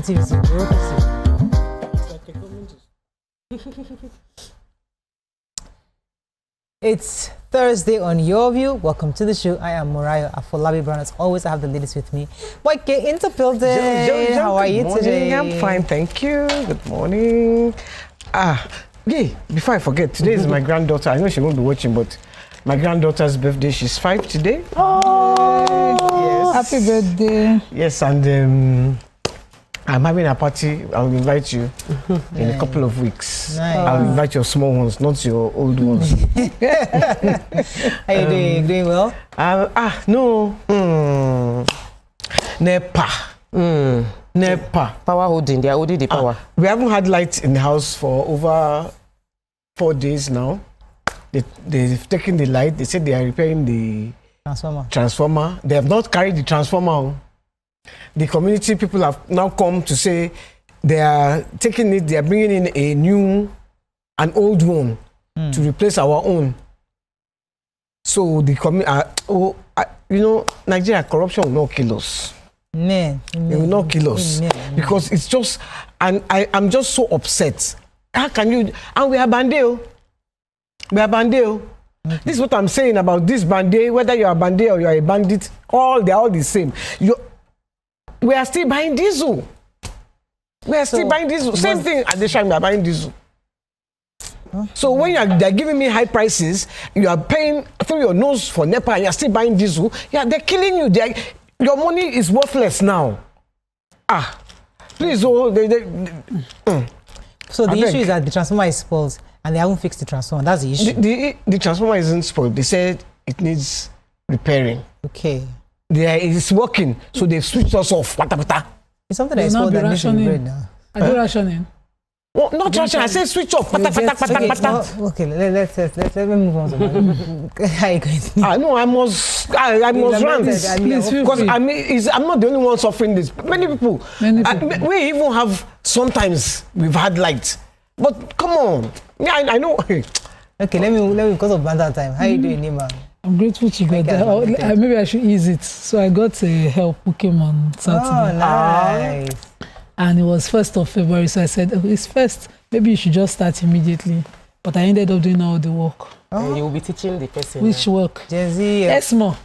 Positivity. It's Thursday on YourView. Welcome to the show. I am Morayo Afolabi Brown. As always, I have the ladies with me. But get into building. How are you today? I'm fine, thank you. Good morning. Before I forget, today is my granddaughter. I know she won't be watching, but my granddaughter's birthday. She's 5 today. Oh, yes. Happy birthday. Yes, and I'm having a party. I'll invite you in a couple of weeks. Nice. I'll invite your small ones, not your old ones. How you doing? Doing well? No. NEPA. NEPA. Power holding. They are holding the power. We haven't had light in the house for over 4 days now. They've taken the light. They said they are repairing the transformer. They have not carried the transformer. The community people have now come to say they are taking it, they are bringing in an old one to replace our own. So the Nigeria corruption will not kill us. It will not kill us because it's just, and I'm just so upset. How can you? And we are bandeo. We are bandeo. This is what I'm saying about this bandit. Whether you are bandit or you are a bandit, they're all the same. We are still buying diesel. Same thing at the time we are buying diesel. So when they're giving me high prices, you are paying through your nose for NEPA and you're still buying diesel. Yeah, they're killing you. Your money is worthless now. Please, So the issue is that the transformer is spoiled and they haven't fixed the transformer. That's the issue. The transformer isn't spoiled. They said it needs repairing. Okay. It's working, so they've switched us off. It's something that is spoiled that needs to be repaired now. Are you rationing? Well, not rationing. I said switch off. Okay, let's move on. How are you going to? No, I must rant. Because I'm not the only one suffering this. Many people. We even have, sometimes we've had light. But come on. Yeah, I know. Okay, let me because of banter time. How are you doing, Nima? I'm grateful to God. Maybe I should ease it. So I got help who came on Saturday. Oh, nice. And it was 1st of February, so I said, it's first. Maybe you should just start immediately. But I ended up doing all the work. You will be teaching the person. Which work? Yes, more.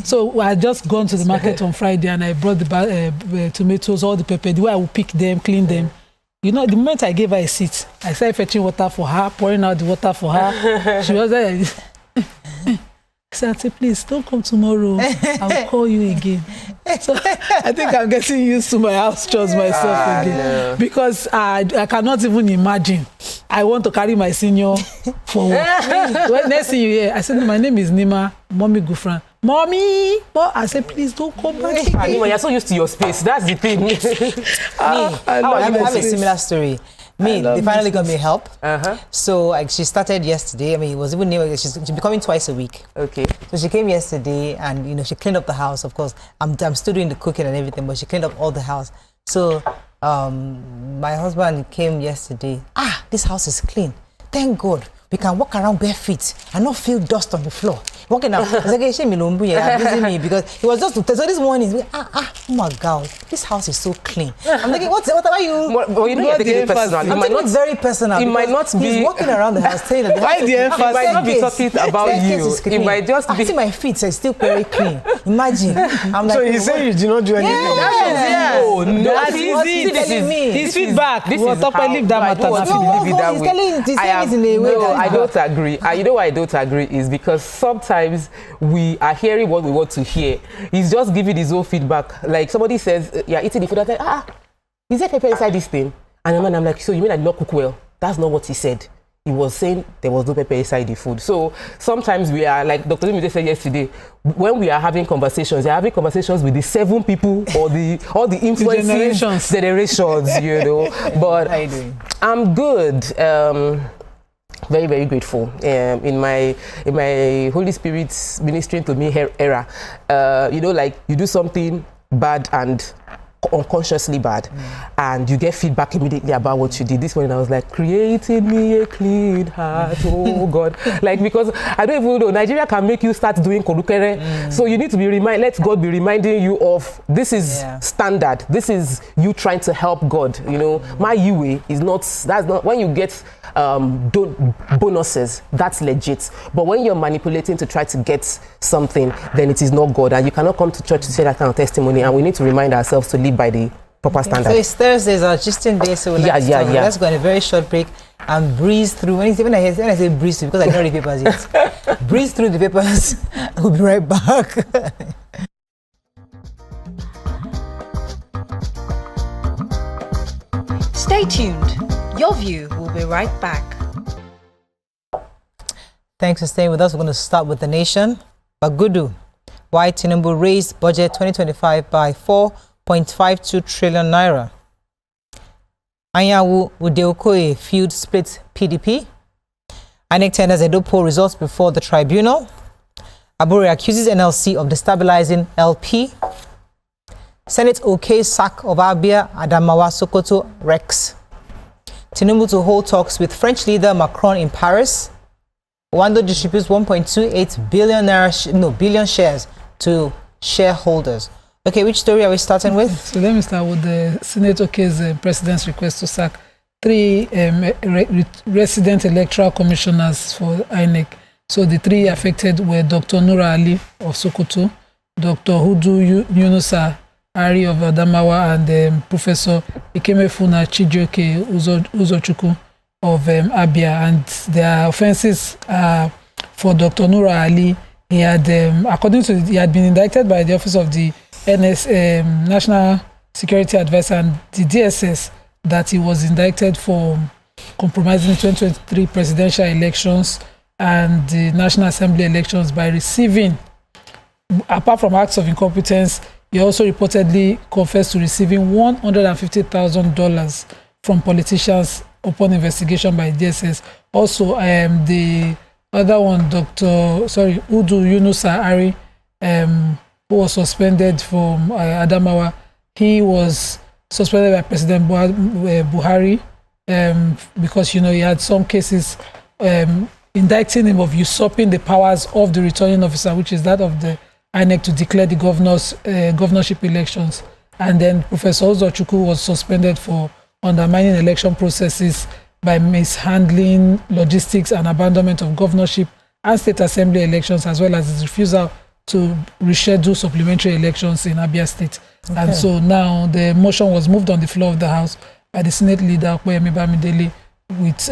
So I had just gone to the market on Friday and I brought the tomatoes, all the pepper. The way I would pick them, clean them. You know, the moment I gave her a seat, I started fetching water for her, pouring out the water for her. She was there. I said, please, don't come tomorrow. I'll call you again. So I think I'm getting used to my house chores myself again. Because I cannot even imagine. I want to carry my senior forward. Next thing you hear, I said, my name is Nima, Mommy Gufran. Mommy! I said, please don't come back again. Nima, you're so used to your space. That's the thing. I have a similar story. They finally got me help. So she started yesterday. I mean, it was even new. She's becoming twice a week. Okay. So she came yesterday, and she cleaned up the house. Of course, I'm still doing the cooking and everything, but she cleaned up all the house. So my husband came yesterday. This house is clean. Thank God. We can walk around bare feet and not feel dust on the floor. Walking out, it's like busy me because it was just so this morning. Oh my God, this house is so clean. I'm thinking, what are you? Well, you know, you're personal. I'm taking it very personal. It might not be. He's walking around the house saying that the house it might not be talking about you. It might just be. I see my feet are still very clean. Imagine. I'm like, so he's saying you did not do anything. Yes. Oh no, that's easy. His feedback. This is how leave that matter. He's saying it in a way that I don't agree. You know why I don't agree is because sometimes we are hearing what we want to hear. He's just giving his own feedback. Like somebody says, you're eating the food. I say, is there pepper inside this thing? And then I'm like, so you mean I did not cook well? That's not what he said. He was saying there was no pepper inside the food. So sometimes we are, like Dr. Limite said yesterday, when we are having conversations, they're having conversations with the 7 people or all the influencing generations, you know. But how are you doing? I'm good. Very, very grateful. In my Holy Spirit's ministering to me era, like you do something bad and unconsciously bad, and you get feedback immediately about what you did. This morning I was like, creating me a clean heart, oh God. Like, because I don't even know, Nigeria can make you start doing kodukere. So you need to be reminded, let God be reminding you of, this is standard. This is you trying to help God, you know. My UA is not, that's not, when you get bonuses, that's legit. But when you're manipulating to try to get something, then it is not God. And you cannot come to church to say that kind of testimony. And we need to remind ourselves to live by the proper standard. So it's Thursdays, our Justin Day, so let's go on a very short break and breeze through. When I say breeze through, because I don't read papers yet. Breeze through the papers. We'll be right back. Stay tuned. Your View will be right back. Thanks for staying with us. We're going to start with the nation. Bagudu, why Tinubu raised budget 2025 by 4.52 trillion naira. Anyanwu Udeokoye feud split PDP. INEC tenders Edo poll results before the tribunal. Abure accuses NLC of destabilizing LP. Senate OK sack of Abia, Adamawa, Sokoto, Rex. Tinubu to hold talks with French leader Macron in Paris. Wando distributes 1.28 billion shares to shareholders. Okay, which story are we starting with? So let me start with the Senate OK's president's request to sack 3 resident electoral commissioners for INEC. So the 3 affected were Dr. Nura Ali of Sokoto, Dr. Hudu Yunusa Ari of Adamawa, and Professor Ikemefuna Chijioke Uzochukwu of Abia. And their offenses are for Dr. Nura Ali. He had, he had been indicted by the Office of the National Security Advisor and the DSS that he was indicted for compromising the 2023 presidential elections and the National Assembly elections by receiving, apart from acts of incompetence, he also reportedly confessed to receiving $150,000 from politicians upon investigation by DSS. Also, the other one, Udu Yunusa Ari, who was suspended from Adamawa, he was suspended by President Buhari because, you know, he had some cases indicting him of usurping the powers of the returning officer, which is that of the INEC, to declare the governorship elections. And then Professor Uzochukwu was suspended for undermining election processes by mishandling logistics and abandonment of governorship and state assembly elections, as well as his refusal to reschedule supplementary elections in Abia State. Okay. And so now the motion was moved on the floor of the House by the Senate leader, Okoyemi Bamidele, with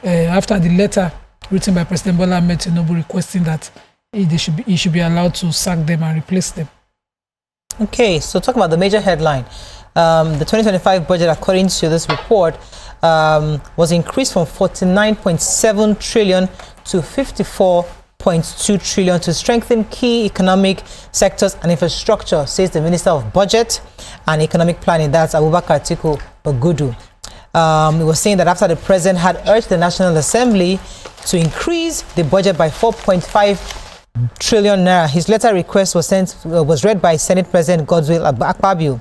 after the letter written by President Bola Ahmed Tinubu requesting that he should be allowed to sack them and replace them. Okay, so talk about the major headline. The 2025 budget, according to this report, was increased from 49.7 trillion to 54.2 trillion to strengthen key economic sectors and infrastructure, says the Minister of Budget and Economic Planning, that's Abubakar Atiku Bagudu. He was saying that after the president had urged the National Assembly to increase the budget by 4.5 trillion naira, his letter request was read by Senate President Godswill Akpabio.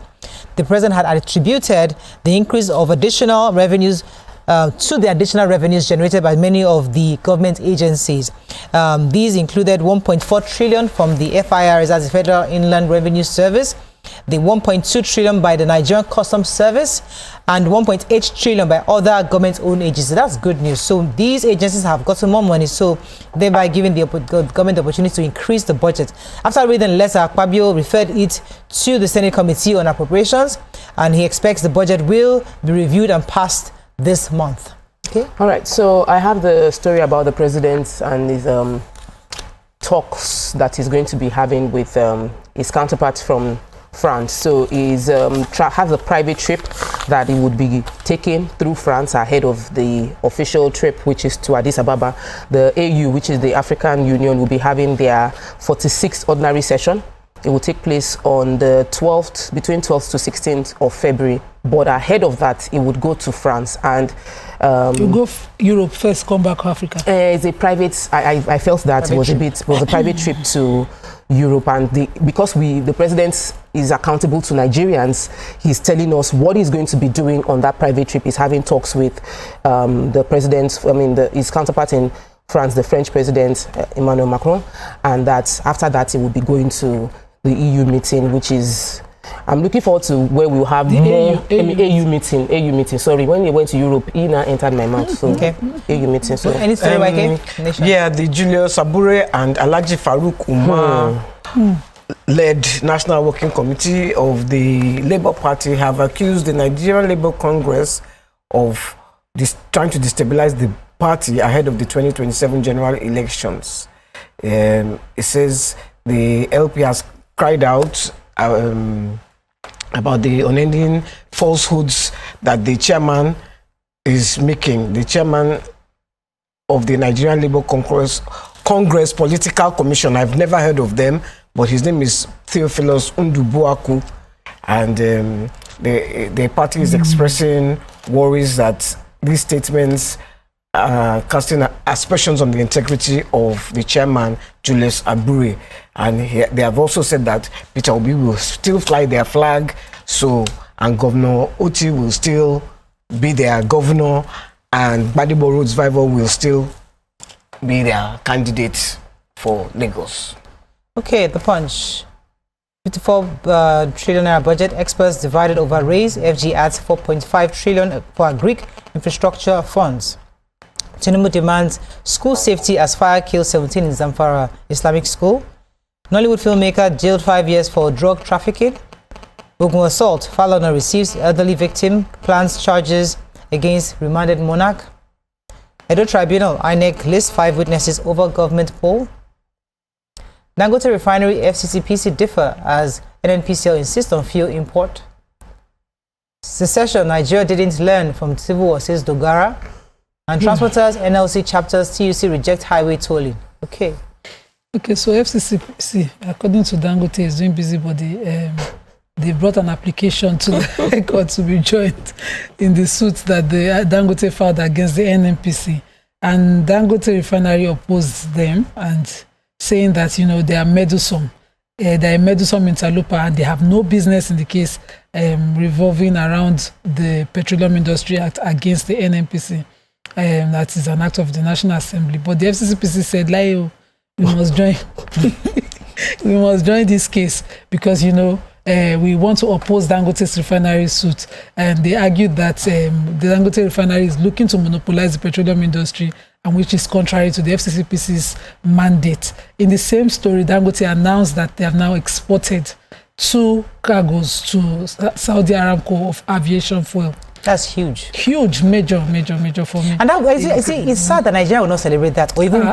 The president had attributed the increase of additional revenues to the additional revenues generated by many of the government agencies. These included 1.4 trillion from the FIRS, as the Federal Inland Revenue Service, the 1.2 trillion by the Nigerian Customs Service, and 1.8 trillion by other government-owned agencies. That's good news. So these agencies have gotten more money, so thereby giving the government the opportunity to increase the budget. After reading the letter, Akpabio referred it to the Senate Committee on Appropriations, and he expects the budget will be reviewed and passed this month. Okay. All right. So I have the story about the president and his talks that he's going to be having with his counterparts from France. So he's has a private trip that he would be taking through France ahead of the official trip, which is to Addis Ababa. The AU, which is the African Union, will be having their 46th ordinary session. It will take place on the 12th, between 12th to 16th of February. But ahead of that, it would go to France and you go Europe first, come back to Africa. It's a private. I felt that it was a private trip to Europe, and because the president's is accountable to Nigerians. He's telling us what he's going to be doing on that private trip. He's having talks with the president, his counterpart in France, the French president, Emmanuel Macron, and that after that he will be going to the EU meeting, which is, I'm looking forward to where we'll have the more AU meeting. Sorry, when we went to Europe, E now entered my mouth. So AU meeting. So any story yeah, the Julius Abure and Alhaji Farouk Umar led National Working Committee of the Labour Party have accused the Nigerian Labour Congress of trying to destabilize the party ahead of the 2027 general elections. It says the LP has cried out about the unending falsehoods that the chairman is making. The chairman of the Nigerian Labour Congress Political Commission, I've never heard of them, but his name is Theophilus Undubuaku, and the party is expressing worries that these statements are casting aspersions on the integrity of the chairman, Julius Abure. And they have also said that Peter Obi will still fly their flag, and Governor Oti will still be their governor, and Gbadebo Road Survival will still be their candidate for Lagos. Okay, The Punch. 54 trillion naira budget, experts divided over raise. FG adds 4.5 trillion for Greek infrastructure funds. Tinubu demands school safety as fire kills 17 in Zamfara Islamic School. Nollywood filmmaker jailed 5 years for drug trafficking. Ogun assault. Falana receives elderly victim, plans charges against remanded monarch. Edo Tribunal, INEC lists 5 witnesses over government poll. Dangote Refinery, FCCPC differ as NNPCL insists on fuel import. Secession, Nigeria didn't learn from civil war, says Dogara. And transporters, NLC chapters, TUC reject highway tolling. Okay, so FCCPC, according to Dangote, is doing busybody. They brought an application to the High Court to be joined in the suit that the Dangote filed against the NNPC. And Dangote Refinery opposed them and saying that, they are meddlesome. They are meddlesome interloper and they have no business in the case revolving around the Petroleum Industry Act against the NNPC. That is an act of the National Assembly. But the FCCPC said, we must join. We must join this case because, we want to oppose Dangote's refinery suit. And they argued that the Dangote Refinery is looking to monopolize the petroleum industry, and which is contrary to the FCCPC's mandate. In the same story, Dangote announced that they have now exported 2 cargoes to Saudi Aramco of aviation fuel. That's huge. Huge, major for me. And it's sad that Nigeria will not celebrate that or even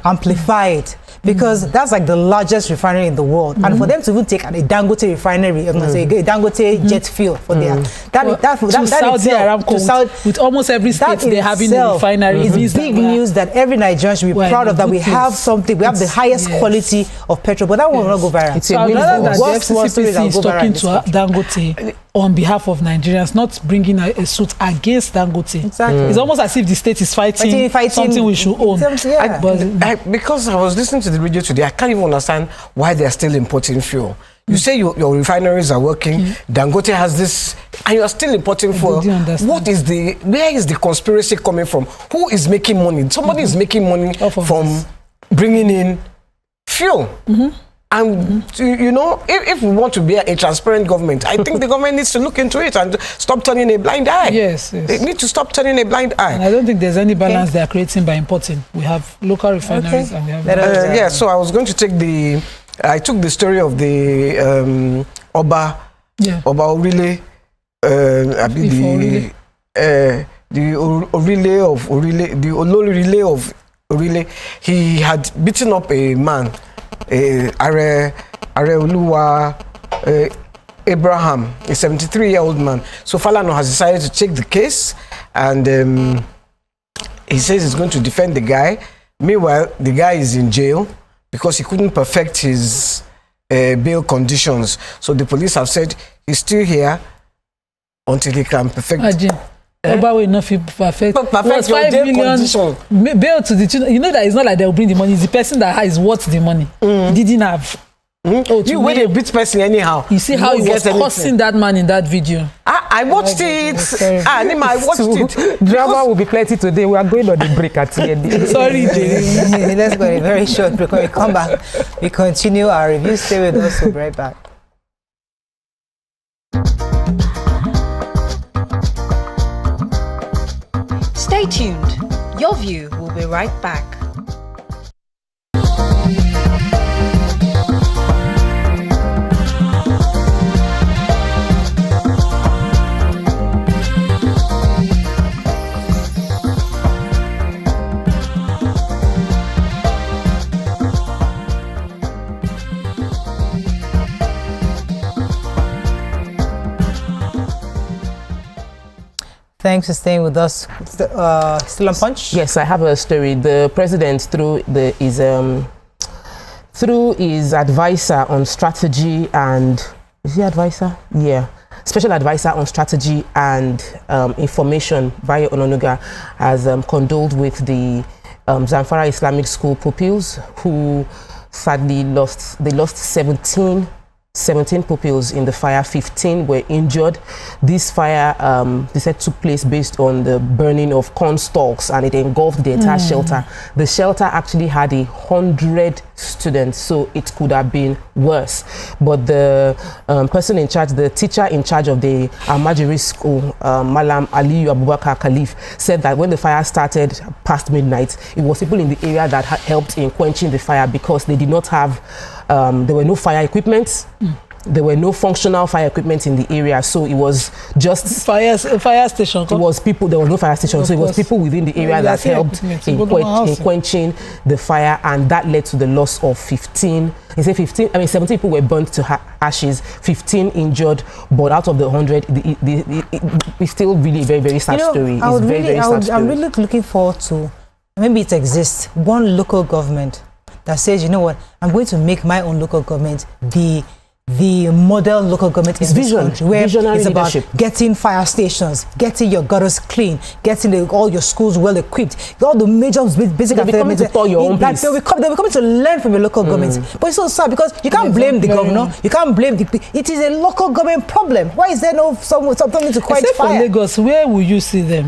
amplify it, because that's like the largest refinery in the world. And for them to even take a Dangote refinery, a Dangote jet fuel for their that Saudi Aramco with almost every state they have in the refinery. It's big news that every Nigerian should be proud of, that we have something. We have the highest quality of petrol, but that will not go viral. It's rather than the FCCPC is talking to Dangote on behalf of Nigerians, not bringing a suit against Dangote. Exactly. It's almost as if the state is fighting something we should own. Because I was listening to the radio today, I can't even understand why they are still importing fuel. You say your refineries are working, Dangote has this, and you are still importing fuel. Where is the conspiracy coming from? Who is making money? Somebody is making money from bringing in fuel. And, if we want to be a transparent government, I think the government needs to look into it and stop turning a blind eye. Yes. They need to stop turning a blind eye. And I don't think there's any balance they are creating by importing. We have local refineries and we have... so I was going to take I took the story of the Oba Orile, the Olori of Orile. He had beaten up a man, Areoluwa Abraham, a 73-year-old man. So Falana has decided to take the case, and he says he's going to defend the guy. Meanwhile, the guy is in jail because he couldn't perfect his bail conditions. So the police have said he's still here until he can perfect. Oba will not feel perfect. Perfect your 5 jail million condition. Bail to the tune. That it's not like they'll bring the money. It's the person that is worth the money. Didn't have. Oh, you wait a bit person anyhow. You see how he was cursing that man in that video. I watched it. Nima, I watched it. Drama will be plenty today. We are going on the break at the end. Sorry, Jerry. Let's go a very short break. When we come back, we continue our review. Stay with us. We'll be right back. Stay tuned. Your View will be right back. Thanks for staying with us. Still on Punch? Yes, I have a story. The president, through his advisor on strategy and is he advisor? Yeah, special advisor on strategy and information, Bayo Ononuga, has condoled with the Zamfara Islamic School pupils who sadly lost 17 pupils in the fire. 15 were injured. This fire, they said, took place based on the burning of corn stalks, and it engulfed the entire shelter. The shelter actually had 100 students, so it could have been worse. But the person in charge, the teacher in charge of the Almajiri school, Malam Aliyu Abubakar Khalif, said that when the fire started past midnight, it was people in the area that helped in quenching the fire, because they did not have there were no fire equipment. There were no functional fire equipment in the area, so it was just fire station. It was people. There was no fire station, so it was people within the area that helped in quenching the fire, and that led to the loss of 15. They say 15. I mean, 17 people were burnt to ashes, 15 injured, but out of the 100, it's still really a very, very sad story. It's very, very sad story. I'm really looking forward to, maybe it exists, one local government that says, you know what, I'm going to make my own local government the model local government in this country, where it's about getting fire stations, getting your gutters clean, getting all your schools well equipped, all the major basic activities. They'll be coming to learn from your local government. But it's so sad, because you can't blame the governor, you can't blame it is a local government problem. Why is there no something to quench except fire? For Lagos, where will you see them?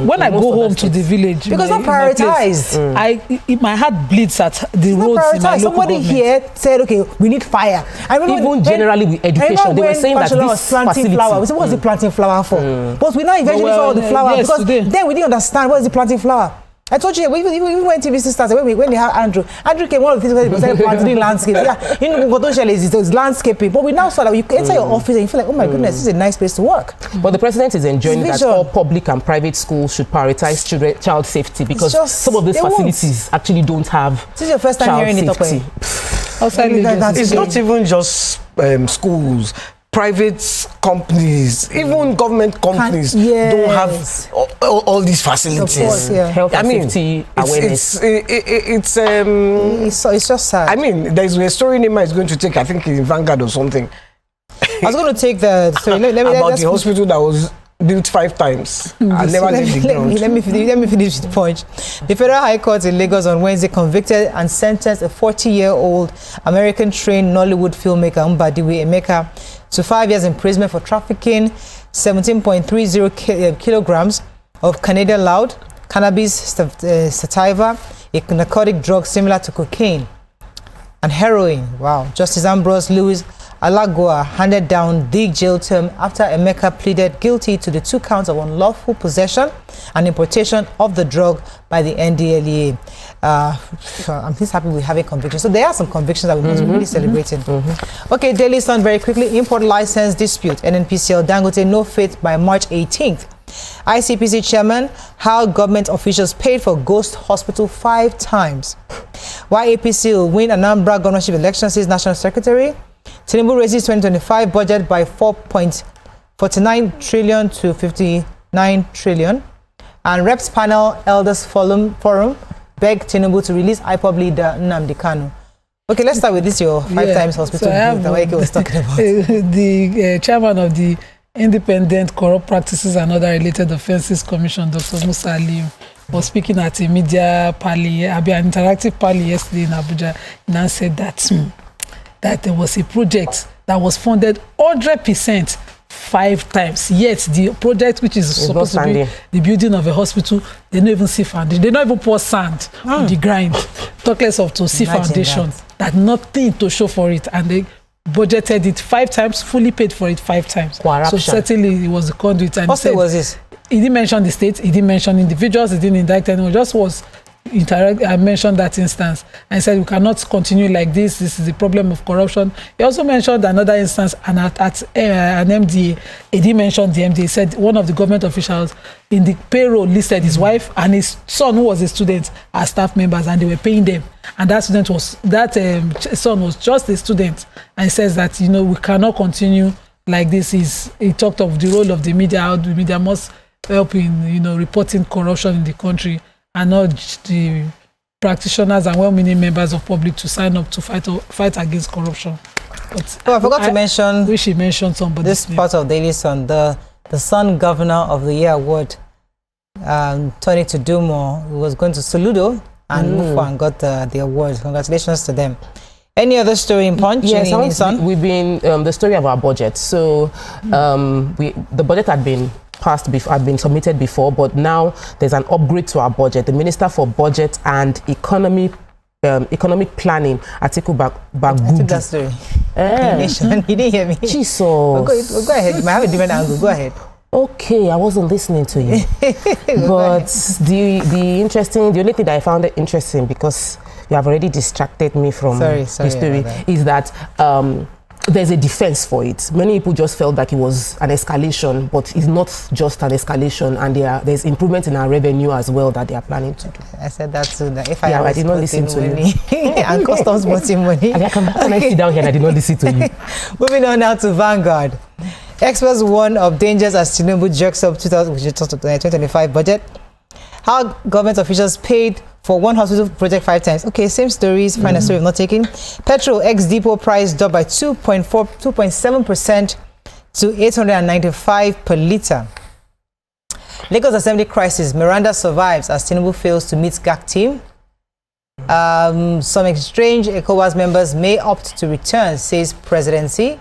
When I go home to the village, because not prioritized. My heart bleeds at the roads in my local Somebody government. Here said, okay, we need fire. I remember even generally with education, they were saying that this planting flower. We said, what's the planting flower for? But we now eventually saw the flower, because then we didn't understand what is the planting flower. I told you, even when TVC started, when they had Andrew came, one of the things that he planting landscapes. Yeah, you know, potentially is landscaping. But we now saw that you enter your office and you feel like, oh my goodness, this is a nice place to work. But the president is enjoining that all public and private schools should prioritize child safety, because some of these facilities actually don't have. This is your first time hearing it, okay? It's not even just schools. Private companies, even government companies don't have all these facilities. Of course, yeah. Health and safety awareness. It's just sad. I mean, there's a story Nima is going to take, I think, in Vanguard or something. I was going to take the story. About the hospital that was built 5 times. I never left the ground. Let me finish the point. The Federal High Court in Lagos on Wednesday convicted and sentenced a 40-year-old American-trained Nollywood filmmaker Mbadiwe Emeka to 5 years imprisonment for trafficking 17.30 kilograms of Canadian loud cannabis sativa, a narcotic drug similar to cocaine, and heroin. Wow. Justice Ambrose Lewis Alagoa handed down the jail term after Emeka pleaded guilty to the 2 counts of unlawful possession and importation of the drug by the NDLEA. I'm just happy we're having convictions. So there are some convictions that we must be really celebrating. Okay, Daily Sun very quickly. Import license dispute. NNPCL Dangote no faith by March 18th. ICPC chairman, how government officials paid for ghost hospital 5 times. Why APC will win Anambra governorship election, says National Secretary. Tinubu raises 2025 budget by 4.49 trillion to 59 trillion. And Reps panel Elders Forum beg Tinubu to release IPOB leader Nnamdi Kanu. Okay, let's start with this, your 5 times hospital that Waike was talking about. The chairman of the Independent Corrupt Practices and Other Related Offences Commission, Dr. Musa Aliyu, was speaking at a media parley, an interactive parley yesterday in Abuja, and said that that there was a project that was funded 100% 5 times. Yet the project, which is supposed to be the building of a hospital, they don't even see foundation. They don't even pour sand on the grind. Talk less of to see foundation. That nothing to show for it, and they budgeted it 5 times, fully paid for it 5 times. Corruption. So certainly it was the conduit. And what state was this? He didn't mention the state, he didn't mention individuals, he didn't indict anyone, just was I mentioned that instance and said we cannot continue like this. This is the problem of corruption. He also mentioned another instance and at an MDA. He didn't mention the MDA. He said one of the government officials in the payroll listed his wife and his son, who was a student, as staff members, and they were paying them. And that student was son was just a student. And he says that we cannot continue like this. He talked of the role of the media, how the media must help in reporting corruption in the country, and urge the practitioners and well-meaning members of public to sign up to fight against corruption. But I forgot to mention. Wish he mentioned somebody. This part of Daily Sun, the Sun Governor of the Year award, Tony to do more. He was going to Soludo and Mufwa and got the award. Congratulations to them. Any other story in Punch? Yes, we've been the story of our budget. So the budget had been submitted before, but now there's an upgrade to our budget. The Minister for Budget and Economic Planning, Atiku Bagudu. I took that story. He didn't hear me. Jesus. Go ahead. You might have a different angle. Go ahead. Okay, I wasn't listening to you. But the only thing that I found interesting, because you have already distracted me from the story, is that there's a defense for it. Many people just felt like it was an escalation, but it's not just an escalation, and there's improvement in our revenue as well that they are planning to do. I said that too. That if I did not listen to you. And customs putting money. Can I sit down here and I did not listen to you? Moving on now to Vanguard. Experts warn of dangers as Tinubu jerks up 2025 budget. How government officials paid for one hospital project 5 times. Okay, same stories. Find a story of not taking. Petrol ex-depot price dropped by 2.7% to 895 per litre. Lagos Assembly crisis. Miranda survives as Tinubu fails to meet GAC team. Some strange ECOWAS members may opt to return, says presidency.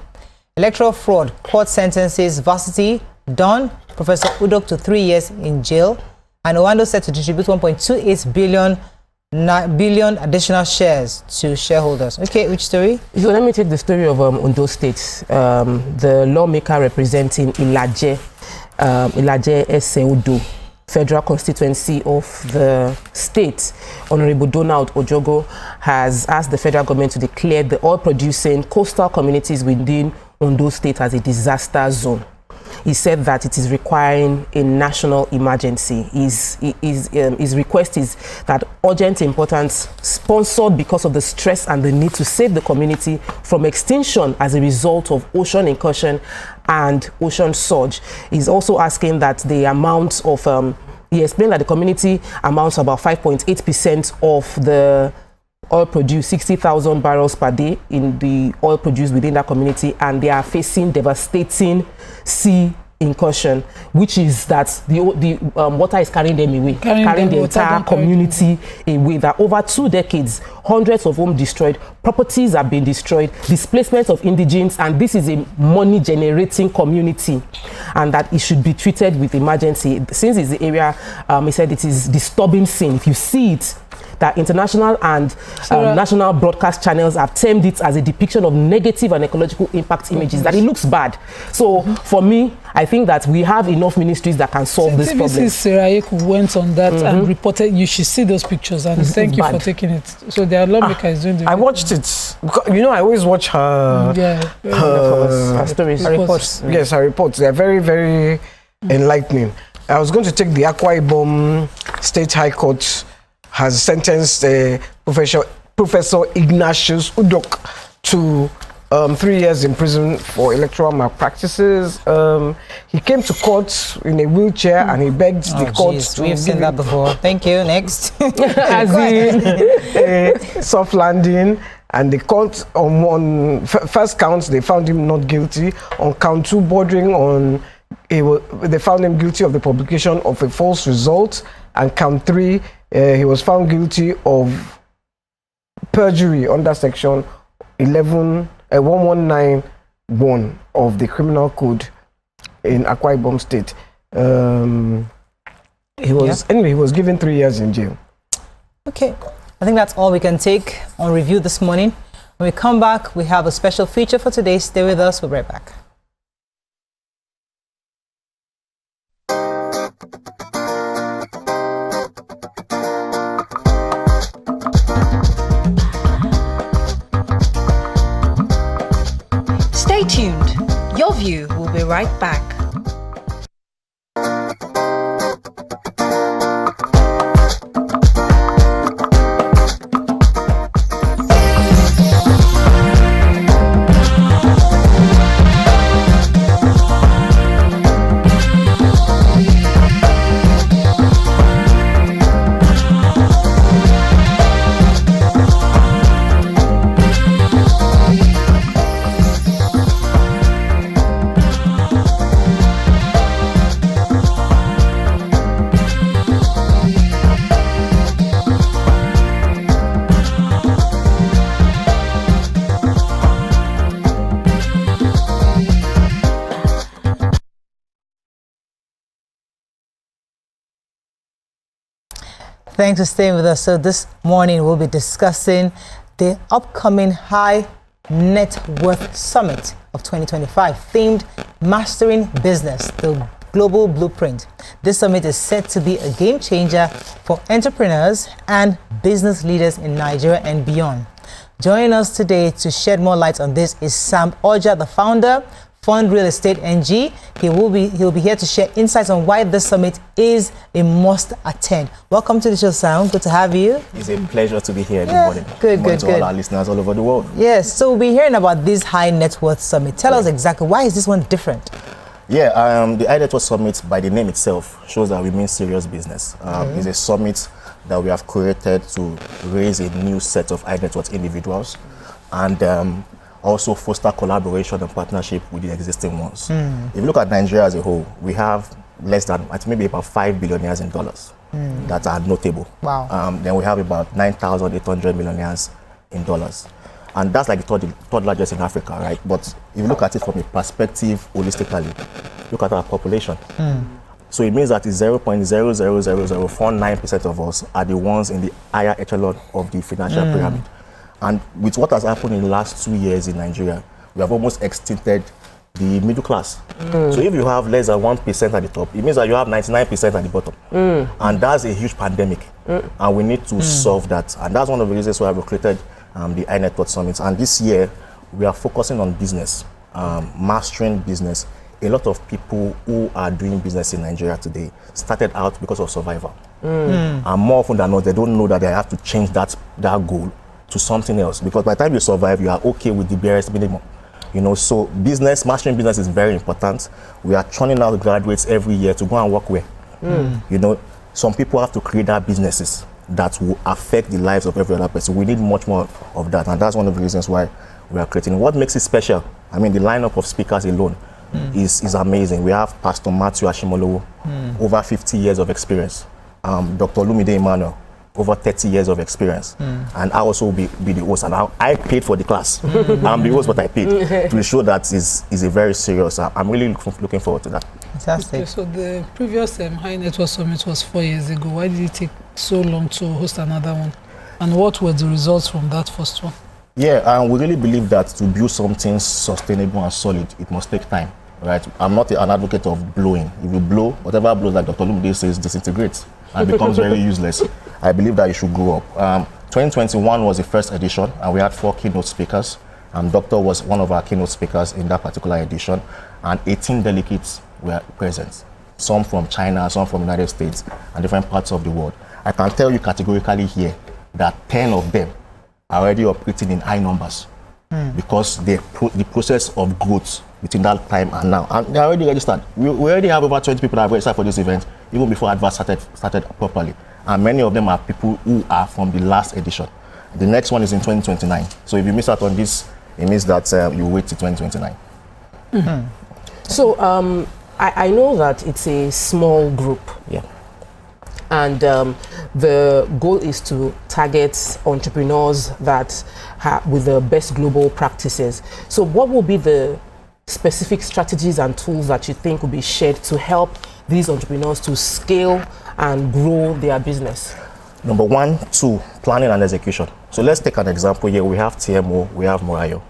Electoral fraud. Court sentences Varsity Don, Professor Udok to 3 years in jail. And Owando said to distribute 1.28 billion additional shares to shareholders. Okay, which story? So let me take the story of Ondo State. The lawmaker representing Ilaje Eseudo, federal constituency of the state, Honorable Donald Ojogo, has asked the federal government to declare the oil-producing coastal communities within Ondo State as a disaster zone. He said that it is requiring a national emergency. His request is that urgent importance, sponsored because of the stress and the need to save the community from extinction as a result of ocean incursion and ocean surge. He's also asking that the amount of, he explained that the community amounts to about 5.8% of the oil produced, 60,000 barrels per day in the oil produced within that community, and they are facing devastating sea incursion, which is that the water is carrying them away, carrying the entire community away. That over 2 decades, hundreds of homes destroyed, properties have been destroyed, displacement of indigents, and this is a money-generating community, and that it should be treated with emergency. Since it's the area, he said it is disturbing scene. If you see it, that international and national broadcast channels have termed it as a depiction of negative and ecological impact images, that it looks bad. So for me, I think that we have enough ministries that can solve this problem. Serayeku went on that and reported. You should see those pictures, and thank you for taking it. So the lawmaker is doing the... I watched it. I always watch her... her stories. Her reports. Yes, her reports. They're very, very enlightening. I was going to take the Akwa Ibom State High Court has sentenced Professor Ignatius Udok to 3 years in prison for electoral malpractices. He came to court in a wheelchair and he begged the court to... We've seen that before. Thank you. Next. As in a soft landing. And the court, on first count, they found him not guilty. On count 2, bordering on... they found him guilty of the publication of a false result. And count 3, he was found guilty of perjury under section 1191 of the criminal code in Akwa Ibom State. He was given 3 years in jail. Okay, I think that's all we can take on review this morning. When we come back, we have a special feature for today. Stay with us. We'll be right back. Stay tuned. Your View will be right back. Thanks for staying with us. So this morning we'll be discussing the upcoming High Net Worth Summit of 2025, themed Mastering Business, the Global Blueprint. This summit is set to be a game changer for entrepreneurs and business leaders in Nigeria and beyond. Joining us today to shed more light on this is Sam Oja, the founder, Fund Real Estate NG. He'll be here to share insights on why this summit is a must attend. Welcome to the show, Sam. Good to have you. It's a pleasure to be here. Good morning. Good. To all our listeners all over the world. Yes, so we'll be hearing about this High Net Worth Summit. Tell us exactly, why is this one different? Yeah, the High Net Worth Summit, by the name itself, shows that we mean serious business. It's a summit that we have created to raise a new set of high net worth individuals and also foster collaboration and partnership with the existing ones. If you look at Nigeria as a whole, we have less than, I think maybe about 5 billionaires in dollars that are notable. Wow. Then we have about 9,800 millionaires in dollars. And that's like the third largest in Africa, right? But if you look at it from a perspective holistically, look at our population. So it means that it's 0.00049% of us are the ones in the higher echelon of the financial pyramid. And with what has happened in the last 2 years in Nigeria, we have almost extincted the middle class. So if you have less than 1% at the top, it means that you have 99% at the bottom. And that's a huge pandemic. And we need to solve that. And that's one of the reasons why we created the High Net Worth Summit. And this year, we are focusing on business, mastering business. A lot of people who are doing business in Nigeria today started out because of survival. And more often than not, they don't know that they have to change that goal to something else, because by the time you survive, you are okay with the barest minimum. You know, so mastering business is very important. We are churning out graduates every year to go and work where. You know, some people have to create their businesses that will affect the lives of every other person. We need much more of that, and that's one of the reasons why we are creating. What makes it special? I mean, the lineup of speakers alone is amazing. We have Pastor Matthew Ashimolowo, over 50 years of experience. Dr. Lumide Emmanuel, over 30 years of experience. And I also be the host, and I paid for the class. I'm the host, but I paid to show that is a very serious. I'm really looking forward to that. Fantastic. Okay, so the previous High Net Worth Summit was 4 years ago. Why did it take so long to host another one? And what were the results from that first one? Yeah, we really believe that to build something sustainable and solid, it must take time, right? I'm not an advocate of blowing. If you blow, whatever blows, like Dr. Lumide says, disintegrates and becomes very useless. I believe that you should grow up. 2021 was the first edition, and we had 4 keynote speakers. Doctor was one of our keynote speakers in that particular edition, and 18 delegates were present. Some from China, some from the United States, and different parts of the world. I can tell you categorically here that 10 of them are already operating in high numbers because the process of growth between that time and now, and they're already registered. We already have over 20 people that have registered for this event, even before advert started properly. And many of them are people who are from the last edition. The next one is in 2029. So if you miss out on this, it means that you wait till 2029. So I know that it's a small group. Yeah. and the goal is to target entrepreneurs that with the best global practices. So what will be the specific strategies and tools that you think will be shared to help these entrepreneurs to scale and grow their business? Number 1, 2, planning and execution. So let's take an example here. We have TMO, we have Morayo.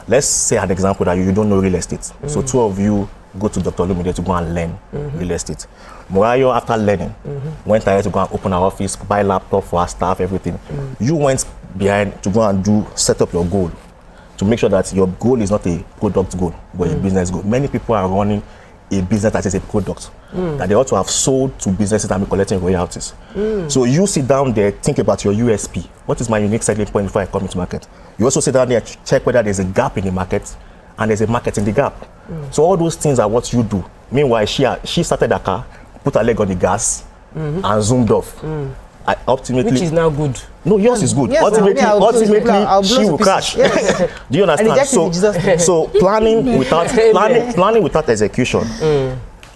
Let's say an example that you don't know real estate. So 2 of you go to Dr. Lumide to go and learn real estate. Morayo, after learning, went ahead to go and open our office, buy laptop for our staff, everything. You went behind to go and set up your goal, to make sure that your goal is not a product goal, but a business goal. Many people are running a business that is a product that they ought to have sold to businesses and be collecting royalties. So you sit down there, think about your USP. What is my unique selling point before I come into market? You also sit down there, check whether there's a gap in the market and there's a market in the gap. So all those things are what you do. Meanwhile, she started a car, put her leg on the gas, and zoomed off. Ultimately, which is now good. No, yours is good. Yes, ultimately, I'll she will crash. Yes. Do you understand? So planning without execution,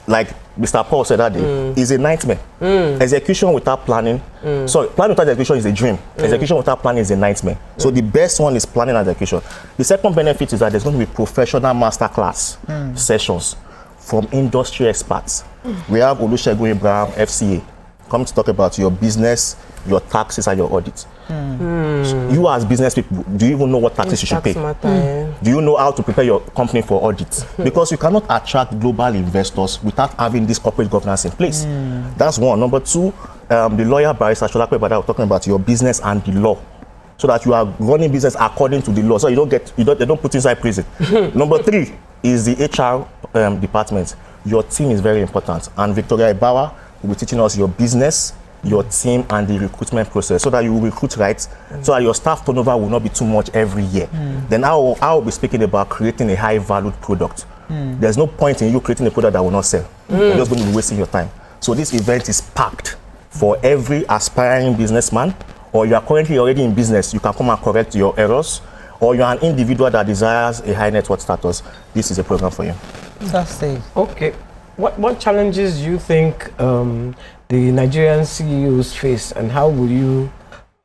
like Mr. Paul said that day, is a nightmare. Execution without planning, planning without execution is a dream. Execution without planning is a nightmare. So the best one is planning and execution. The second benefit is that there's going to be professional masterclass sessions from industry experts. We have Olusegun Abraham, FCA, come to talk about your business, your taxes, and your audit. You as business people, do you even know what taxes you should pay? Do you know how to prepare your company for audit? Because you cannot attract global investors without having this corporate governance in place. That's one. Number 2, the lawyer barrister Sholakwe Bada was talking about your business and the law, so that you are running business according to the law, so they don't put inside prison. Number 3 is the HR department. Your team is very important, and Victoria Ibawa will be teaching us your business, your team, and the recruitment process, so that you will recruit right, so that your staff turnover will not be too much every year. Then I will be speaking about creating a high valued product. There's no point in you creating a product that will not sell. You're just going to be wasting your time. So this event is packed for every aspiring businessman, or you are currently already in business, you can come and correct your errors, or you're an individual that desires a high net worth status. This is a program for you. That's it. Okay. What challenges do you think the Nigerian CEOs face, and how will you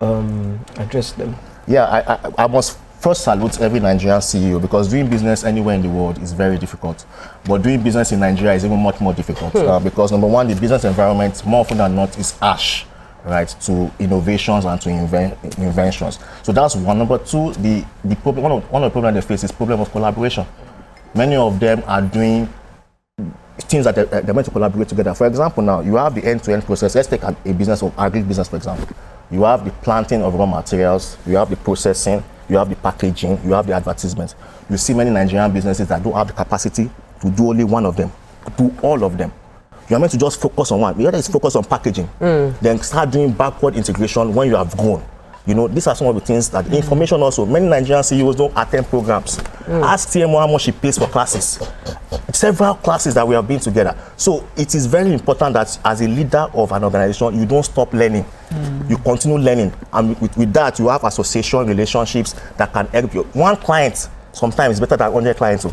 address them? Yeah, I must first salute every Nigerian CEO, because doing business anywhere in the world is very difficult. But doing business in Nigeria is even much more difficult because, number 1, the business environment more often than not is harsh, right, to innovations and to inventions. So that's one. Number 2, the problem, one of the problems they face is problem of collaboration. Many of them are doing things that they're meant to collaborate together. For example, now you have the end-to-end process. Let's take a business of agri-business, for example. You have the planting of raw materials, you have the processing, you have the packaging, you have the advertisement. You see many Nigerian businesses that don't have the capacity to do only one of them, to do all of them. You're meant to just focus on one. The other is focus on packaging. Then start doing backward integration when you have grown. You know, these are some of the things that information also. Many Nigerian CEOs don't attend programs. Ask TMO how much she pays for classes. Several classes that we have been together. So it is very important that as a leader of an organization, you don't stop learning. You continue learning. And with that, you have association relationships that can help you. One client sometimes is better than 100 clients.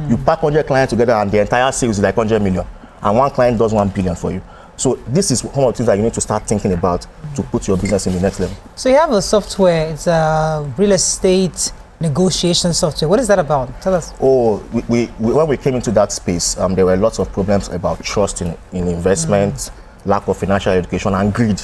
You pack 100 clients together and the entire sales is like 100 million. And one client does 1 billion for you. So this is one of the things that you need to start thinking about to put your business in the next level. So you have a software, it's a real estate negotiation software. What is that about? Tell us. Oh, when we came into that space, there were lots of problems about trust in investment, lack of financial education, and greed.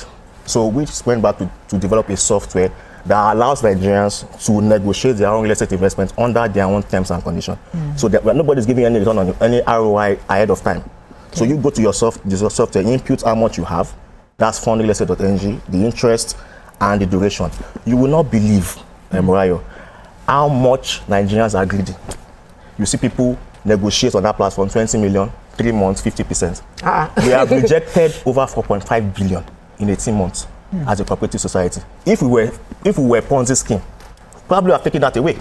So we just went back to develop a software that allows Nigerians to negotiate their own real estate investments under their own terms and conditions. So that nobody's giving any return on any ROI ahead of time. So you go to your software, input how much you have, that's fundrealestate.ng, the interest and the duration. You will not believe, Morayo, how much Nigerians are greedy. You see people negotiate on that platform 20 million, 3 months, 50%. We have rejected over 4.5 billion in 18 months as a cooperative society. If we were Ponzi scheme, probably have taken that away.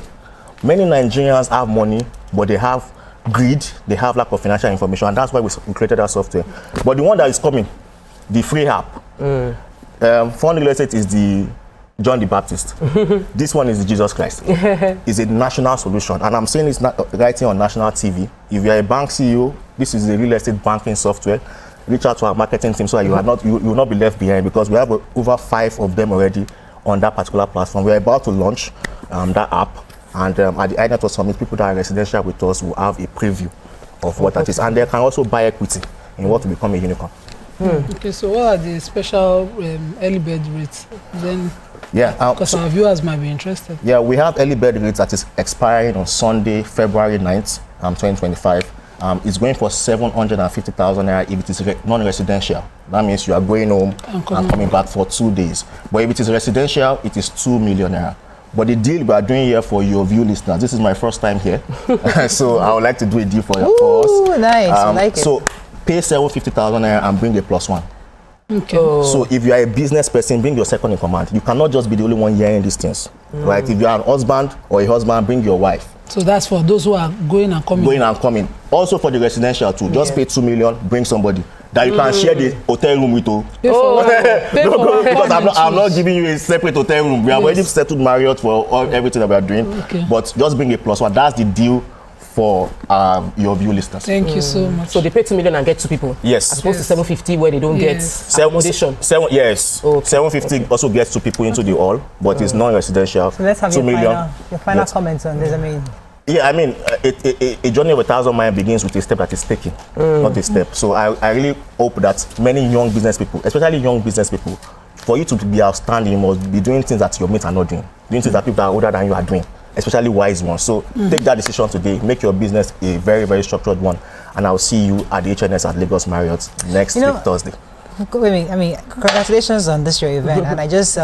Many Nigerians have money, but they have greed, they have lack of financial information, and that's why we created that software. But the one that is coming, the free app, Fund Real Estate is the John the Baptist. This one is the Jesus Christ. It's a national solution, and I'm saying it's not right here on national TV. If you're a bank CEO, this is a real estate banking software reach out to our marketing team so that you will not be left behind, because we have over 5 of them already on that particular platform. We're about to launch that app, and at the iNetwork Summit, people that are residential with us will have a preview of what that is, and they can also buy equity in what will become a unicorn. Okay, so what are the special early bird rates? Then, yeah, because our viewers might be interested. Yeah, we have early bird rates that is expiring on Sunday, February 9th, 2025. It's going for 750,000 naira if it is non-residential. That means you are going home and coming back for 2 days. But if it is residential, it is 2 million naira. But the deal we are doing here for YourView listeners, this is my first time here, so I would like to do a deal for us. Ooh, nice, I like it. So pay 750,000 naira and bring a +1. Okay. So if you are a business person, bring your second in command. You cannot just be the only one hearing these things, right? If you are an husband or a husband, bring your wife. So that's for those who are going and coming. Going and coming. Also for the residential too. Just pay 2 million, bring somebody that you can share the hotel room with. Because I'm not giving you a separate hotel room. We have already settled Marriott for everything that we are doing. Okay. But just bring a +1. That's the deal for YourView listeners. Thank you so much. So they pay 2 million and get 2 people. Yes. As opposed to 750 where they don't get accommodation. Yes. Okay. 750 also gets 2 people into the hall, but it's non-residential. So let's have 2 million. your final comments on this. I mean, yeah, I mean, a journey of 1,000 miles begins with a step that is taken, not a step. So I really hope that many young business people, especially young business people, for you to be outstanding, you must be doing things that your mates are not doing things that people that are older than you are doing, especially wise ones. So take that decision today, make your business a very, very structured one, and I'll see you at the HNS at Lagos Marriott next week, Thursday. I mean, congratulations on this your event. And I just,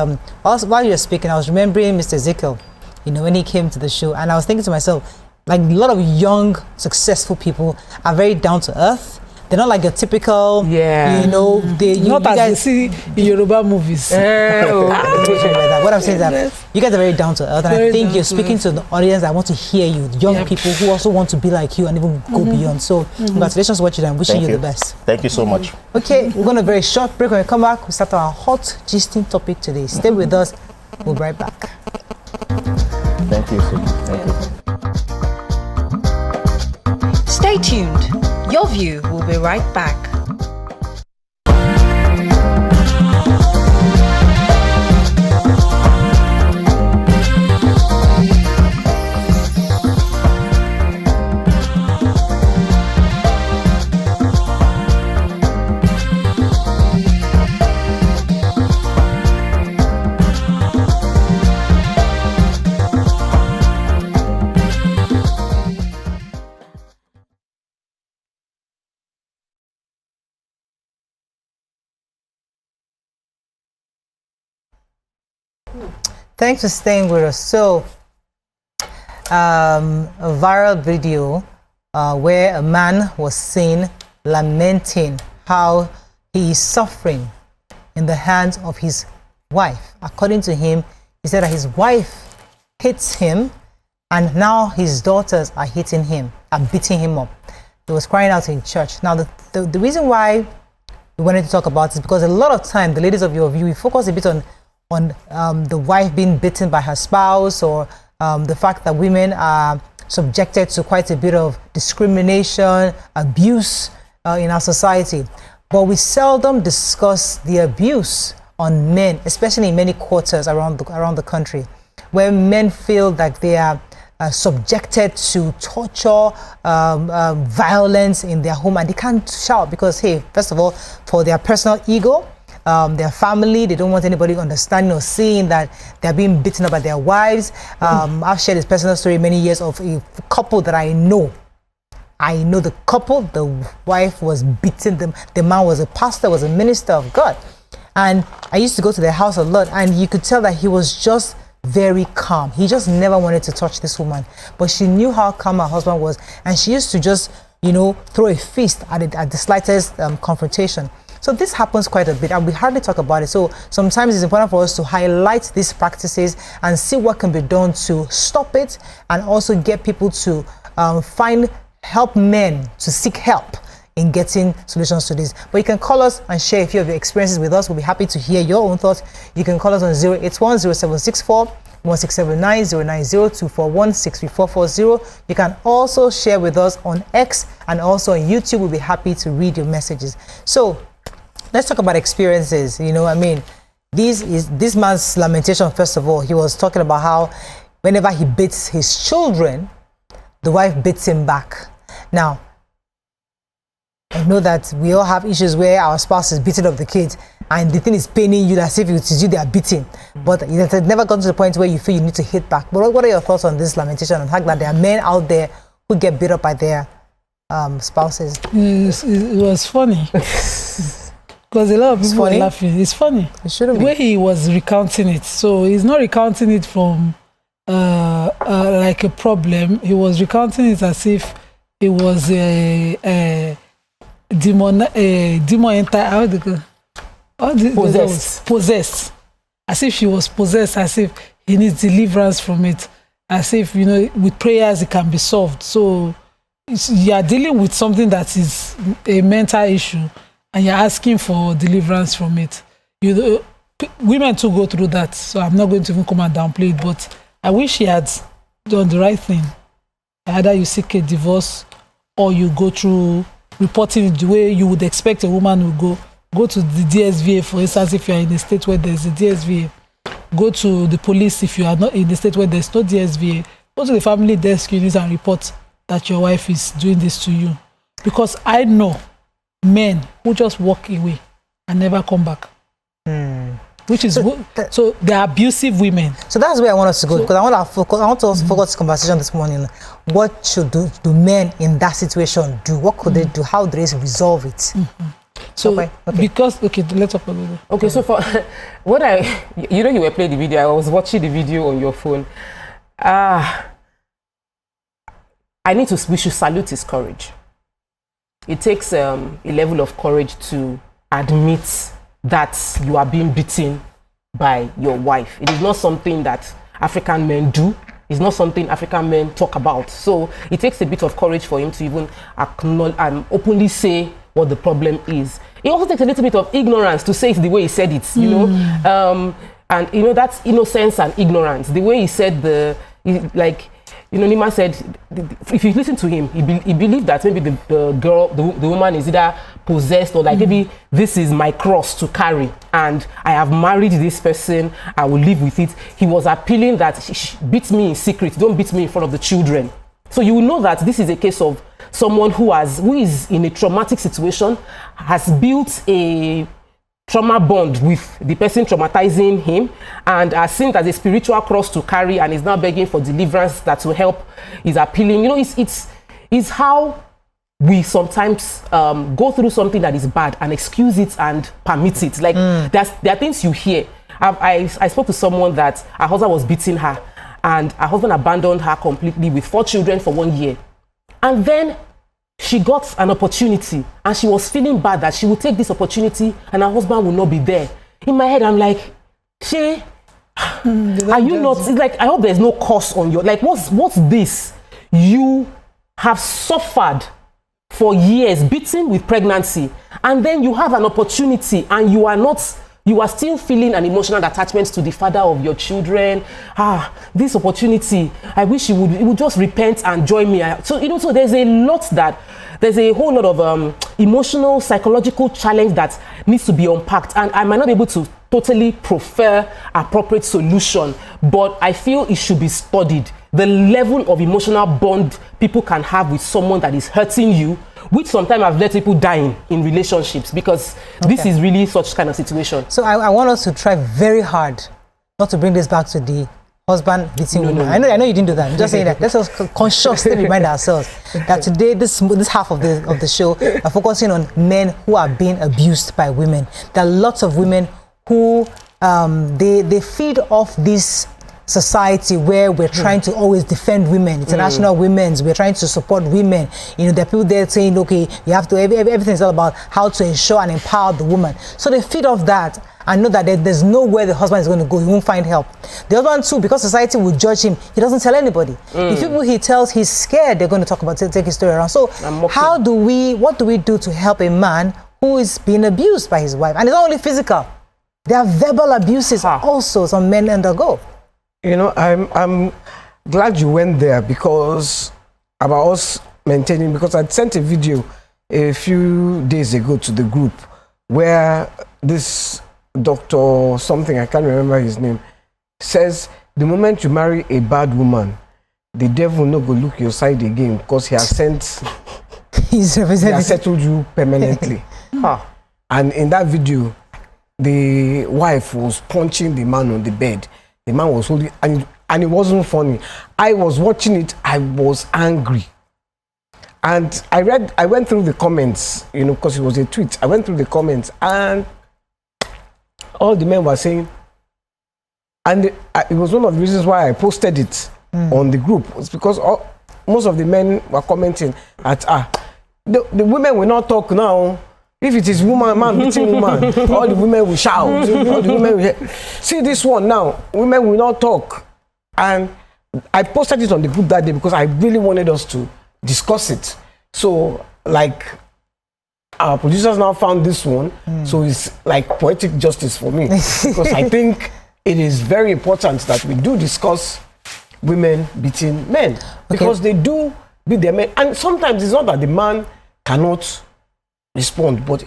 also, while you were speaking, I was remembering Mr. Ezekiel, when he came to the show, and I was thinking to myself, like, a lot of young, successful people are very down to earth. They're not like your typical, not as you see in Yoruba movies. What I'm saying is that you guys are very down to earth, and I think you're speaking to the audience that want to hear you, young people who also want to be like you and even go beyond. So congratulations on what you're doing. Wishing you the best. Thank you so much. Okay, we're going to a very short break. When we come back, we start our hot gisting topic today. Stay with us. We'll be right back. Thank you. Thank you. Stay tuned. YourView will be right back. Thanks for staying with us. So, a viral video where a man was seen lamenting how he is suffering in the hands of his wife. According to him, he said that his wife hits him, and now his daughters are hitting him, are beating him up. He was crying out in church. Now, the reason why we wanted to talk about this is because a lot of time, the ladies of YourView, we focus a bit on the wife being beaten by her spouse, or the fact that women are subjected to quite a bit of discrimination, abuse in our society. But we seldom discuss the abuse on men, especially in many quarters around the country, where men feel that they are subjected to torture, violence in their home, and they can't shout because, hey, first of all, for their personal ego, their family, they don't want anybody understanding or seeing that they're being beaten up by their wives. I've shared this personal story many years of a couple that I know. I know the couple, the wife was beating them. The man was a pastor, was a minister of God. And I used to go to their house a lot, and you could tell that he was just very calm. He just never wanted to touch this woman. But she knew how calm her husband was, and she used to just, throw a fist at the slightest confrontation. So this happens quite a bit, and we hardly talk about it. So sometimes it's important for us to highlight these practices and see what can be done to stop it, and also get people to help men to seek help in getting solutions to this. But you can call us and share a few of your experiences with us. We'll be happy to hear your own thoughts. You can call us on 081-0764-103 1679-090241-63440. You can also share with us on X and also on YouTube. We'll be happy to read your messages. So let's talk about experiences. You know, I mean, this man's lamentation. First of all, he was talking about how whenever he beats his children, the wife beats him back. Now, I know that we all have issues where our spouse is beating up the kids and the thing is paining you as if it is you they are beating. But it has never gotten to the point where you feel you need to hit back. But what are your thoughts on this lamentation and the fact that there are men out there who get beat up by their spouses? It was funny. Because a lot of people were laughing. It's funny. It shouldn't be. The way he was recounting it. So he's not recounting it from like a problem. He was recounting it as if it was a demon enter. How do you go? Possessed. As if she was possessed. As if he needs deliverance from it. As if, you know, with prayers it can be solved. So you are dealing with something that is a mental issue, and you're asking for deliverance from it. Women too go through that, so I'm not going to even come and downplay it, but I wish he had done the right thing. Either you seek a divorce or you go through reporting it the way you would expect a woman will go to the DSVA, for instance, if you're in a state where there's a DSVA. Go to the police if you are not in the state where there's no DSVA. Go to the family desk unit and report that your wife is doing this to you. Because I know men who just walk away and never come back. Which is so they're abusive women. So that's where I want us to go, because I want to also focus this conversation this morning. What should do men in that situation do? What could they do? How do they resolve it? So because let's talk about it. Okay, so for what you were playing the video, I was watching the video on your phone. We should salute his courage. It takes a level of courage to admit that you are being beaten by your wife. It is not something that African men do. It's not something African men talk about. So it takes a bit of courage for him to even acknowledge and openly say what the problem is. It also takes a little bit of ignorance to say it the way he said it, you know. And you know, that's innocence and ignorance. The way he said Nima said, if you listen to him, he believed that maybe the woman is either possessed or like maybe this is my cross to carry and I have married this person, I will live with it. He was appealing that she beat me in secret, don't beat me in front of the children. So you will know that this is a case of someone who is in a traumatic situation, has built a trauma bond with the person traumatizing him, and has seen it as a spiritual cross to carry, and is now begging for deliverance that will help. Is appealing. You know, it's how we sometimes go through something that is bad and excuse it and permit it. Like there are things you hear. I spoke to someone that her husband was beating her, and her husband abandoned her completely with 4 children for 1 year, and then she got an opportunity and she was feeling bad that she would take this opportunity and her husband will not be there. In my head, I'm like, are you not? It's like, I hope there's no curse on you. Like, what's this? You have suffered for years, beaten with pregnancy, and then you have an opportunity and you are still feeling an emotional attachment to the father of your children. This opportunity, I wish he would just repent and join me. So there's a whole lot of emotional, psychological challenge that needs to be unpacked, and I might not be able to totally prefer appropriate solution, but I feel it should be studied. The level of emotional bond people can have with someone that is hurting you, which sometimes have let people dying in relationships, because this is really such kind of situation. So I want us to try very hard not to bring this back to the husband beating woman. No. I know you didn't do that. I'm just saying that let's just consciously remind ourselves that today this half of the show are focusing on men who are being abused by women. There are lots of women who they feed off this society where we're trying to always defend women, international women's, we're trying to support women. You know, there are people there saying, okay, you have to, everything's all about how to ensure and empower the woman. So they feed off that and know that there's nowhere the husband is going to go, he won't find help. The other one too, because society will judge him, he doesn't tell anybody. The people he tells, he's scared they're going to talk about, take his story around. So what do we do to help a man who is being abused by his wife? And it's not only physical, there are verbal abuses also some men undergo. You know, I'm glad you went there because about us maintaining, because I sent a video a few days ago to the group where this doctor something, I can't remember his name, says the moment you marry a bad woman, the devil no go look your side again because he has sent he has settled you permanently. And in that video, the wife was punching the man on the bed. The man was holding, and it wasn't funny. I was watching it, I was angry. And I went through the comments, you know, because it was a tweet. I went through the comments and all the men were saying, and it was one of the reasons why I posted it on the group. It's because most of the men were commenting at, the women will not talk now. If it is man beating woman, all the women will shout. All the women will see this one now. Women will not talk. And I posted it on the group that day because I really wanted us to discuss it. So, like, our producers now found this one. So it's like poetic justice for me. Because I think it is very important that we do discuss women beating men. Because they do beat their men. And sometimes it's not that the man cannot respond, but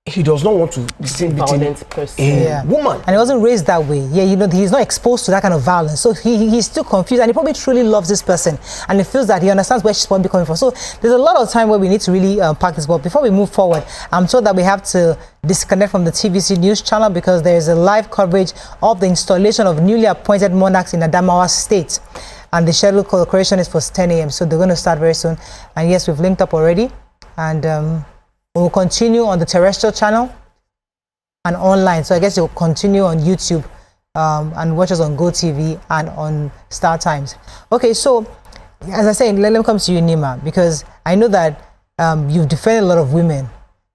he does not want to be seen beating a woman. And he wasn't raised that way. Yeah, you know, he's not exposed to that kind of violence. So he's still confused, and he probably truly loves this person. And he feels that he understands where she's probably coming from. So there's a lot of time where we need to really pack this. But before we move forward, I'm told that we have to disconnect from the TVC news channel because there is a live coverage of the installation of newly appointed monarchs in Adamawa State. And the scheduled correction is for 10 a.m. So they're going to start very soon. And yes, we've linked up already. And we'll continue on the terrestrial channel and online. So I guess you'll continue on YouTube and watch us on GoTV and on Star Times. Okay, so as I say, let me come to you, Nima, because I know that you've defended a lot of women,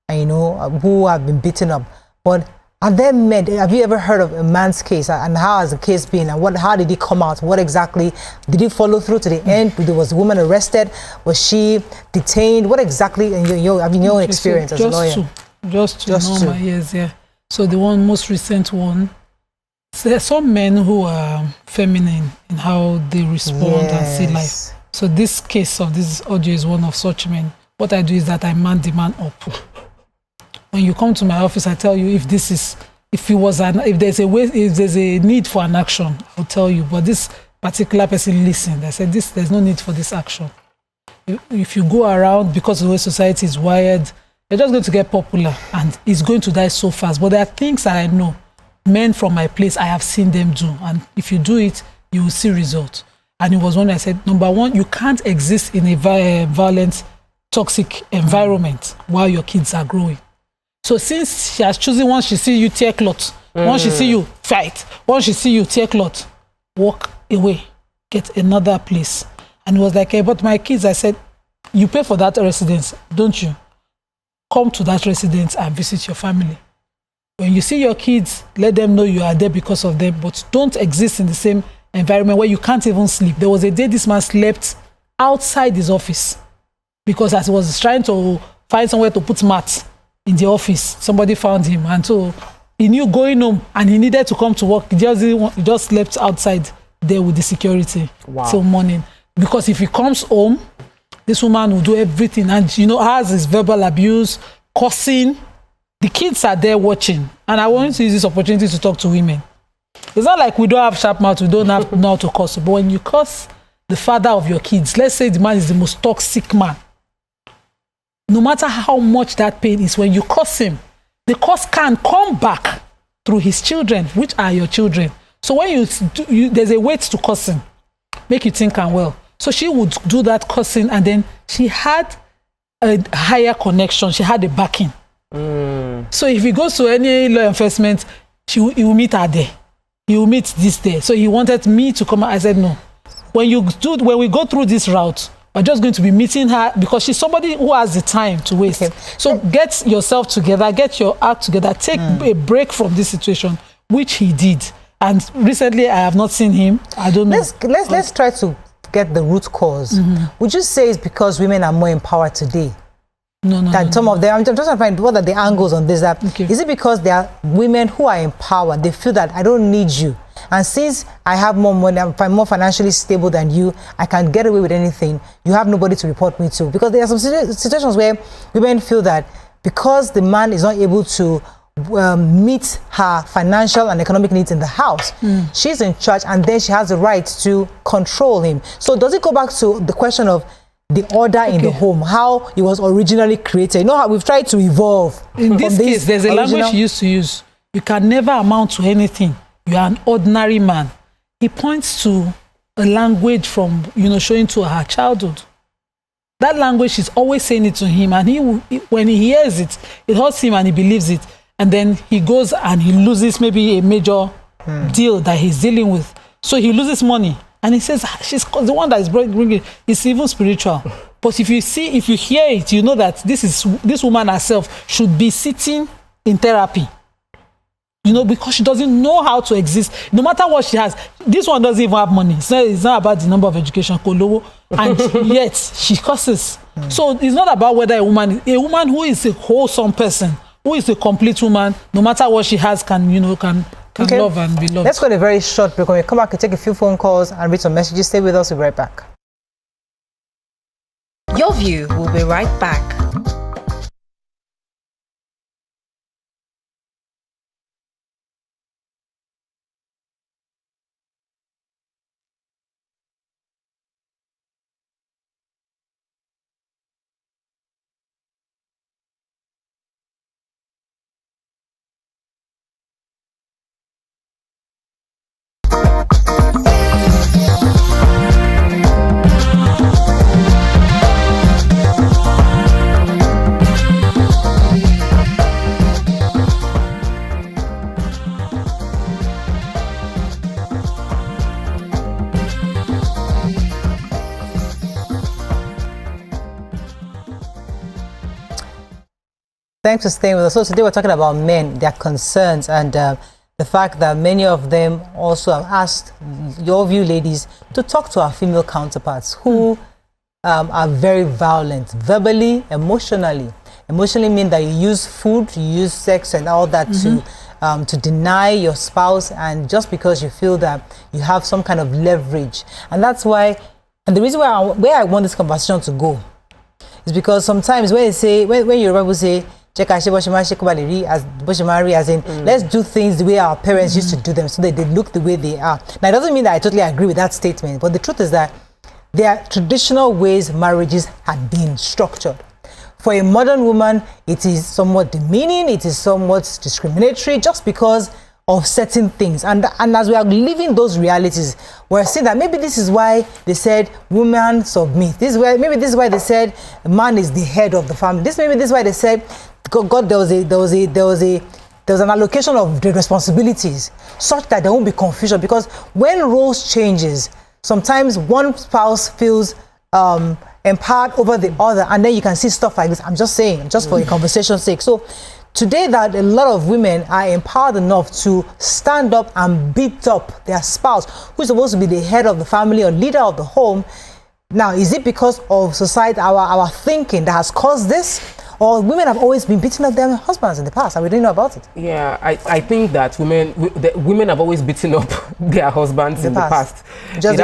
and you know, who have been beaten up. But are there men? Have you ever heard of a man's case, and how has the case been, and how did he come out? What exactly did he follow through to the end? Was the woman arrested? Was she detained? What exactly in your own experience as a lawyer? Just know my years, yeah. So the most recent one. So there are some men who are feminine in how they respond and see life. So this case of this audio is one of such men. What I do is that I man the man up. When you come to my office, I tell you if there's a need for an action, I'll tell you. But this particular person listened. I said, there's no need for this action. If you go around because of the way society is wired, you're just going to get popular and it's going to die so fast. But there are things that I know, men from my place, I have seen them do. And if you do it, you will see results. And it was when I said, number one, you can't exist in a violent, toxic environment while your kids are growing. So since she has chosen, once she see you tear cloth, once she see you fight, once she see you tear cloth, walk away, get another place. And it was like, hey, but my kids, I said, you pay for that residence, don't you? Come to that residence and visit your family. When you see your kids, let them know you are there because of them, but don't exist in the same environment where you can't even sleep. There was a day this man slept outside his office because as he was trying to find somewhere to put mats in the office, somebody found him, and so he knew going home and he needed to come to work. He just slept outside there with the security till morning. Because if he comes home, this woman will do everything, and you know, has his verbal abuse, cursing. The kids are there watching, and I want to use this opportunity to talk to women. It's not like we don't have sharp mouth, we don't know how to curse, but when you curse the father of your kids, let's say the man is the most toxic man, no matter how much that pain is, when you curse him, the curse can come back through his children, which are your children. So when there's a weight to cursing, make you think and well. So she would do that cursing, and then she had a higher connection. She had a backing. So if he goes to any law enforcement, he will meet her there. He will meet this there. So he wanted me to come out. I said, no. When we go through this route, we're just going to be meeting her because she's somebody who has the time to waste. Okay. So get yourself together, get your act together, take a break from this situation, which he did. And recently, I have not seen him. I don't know. Let's try to get the root cause. Would you say it's because women are more empowered today? No. Some of them, I'm just trying to find what are the angles on this. Is it because there are women who are empowered? They feel that I don't need you. And since I have more money, I'm more financially stable than you, I can get away with anything. You have nobody to report me to. Because there are some situations where women feel that because the man is not able to meet her financial and economic needs in the house, she's in charge, and then she has the right to control him. So does it go back to the question of the order in the home, how it was originally created? You know how we've tried to evolve. In this case, there's a language she used to use. You can never amount to anything. You are an ordinary man. He points to a language from, showing to her childhood. That language, she's always saying it to him, and when he hears it, it hurts him and he believes it. And then he goes and he loses maybe a major deal that he's dealing with. So he loses money. And he says, she's the one that is bringing it. It's even spiritual. But if you hear it, you know that this woman herself should be sitting in therapy. Because she doesn't know how to exist. No matter what she has, this one doesn't even have money. It's not about the number of education, and yet she curses. So it's not about whether a woman who is a wholesome person, who is a complete woman, no matter what she has, can love and be loved. Let's go to a very short break. When we come back, we'll take a few phone calls and read some messages. Stay with us. We'll be right back. Your View will be right back. Thanks for staying with us. So today we're talking about men, their concerns, and the fact that many of them also have asked your view, ladies, to talk to our female counterparts who are very violent, verbally, emotionally. Emotionally mean that you use food, you use sex and all that to deny your spouse, and just because you feel that you have some kind of leverage. And that's why, and the reason why where I want this conversation to go is because sometimes when Yoruba people say, as in, let's do things the way our parents used to do them so that they look the way they are. Now, it doesn't mean that I totally agree with that statement, but the truth is that there are traditional ways marriages have been structured. For a modern woman, it is somewhat demeaning, it is somewhat discriminatory just because of certain things. And as we are living those realities, we're seeing that maybe this is why they said woman submit. Maybe this is why they said man is the head of the family. Maybe this is why they said God, there was an allocation of the responsibilities such that there won't be confusion, because when roles changes, sometimes one spouse feels empowered over the other, and then you can see stuff like this. I'm just saying, just for a conversation's sake. So today, that a lot of women are empowered enough to stand up and beat up their spouse, who's supposed to be the head of the family or leader of the home. Now, is it because of society, our thinking that has caused this? Or women have always been beating up their husbands in the past, and we didn't know about it? Yeah, I think that women have always beaten up their husbands in the past. Just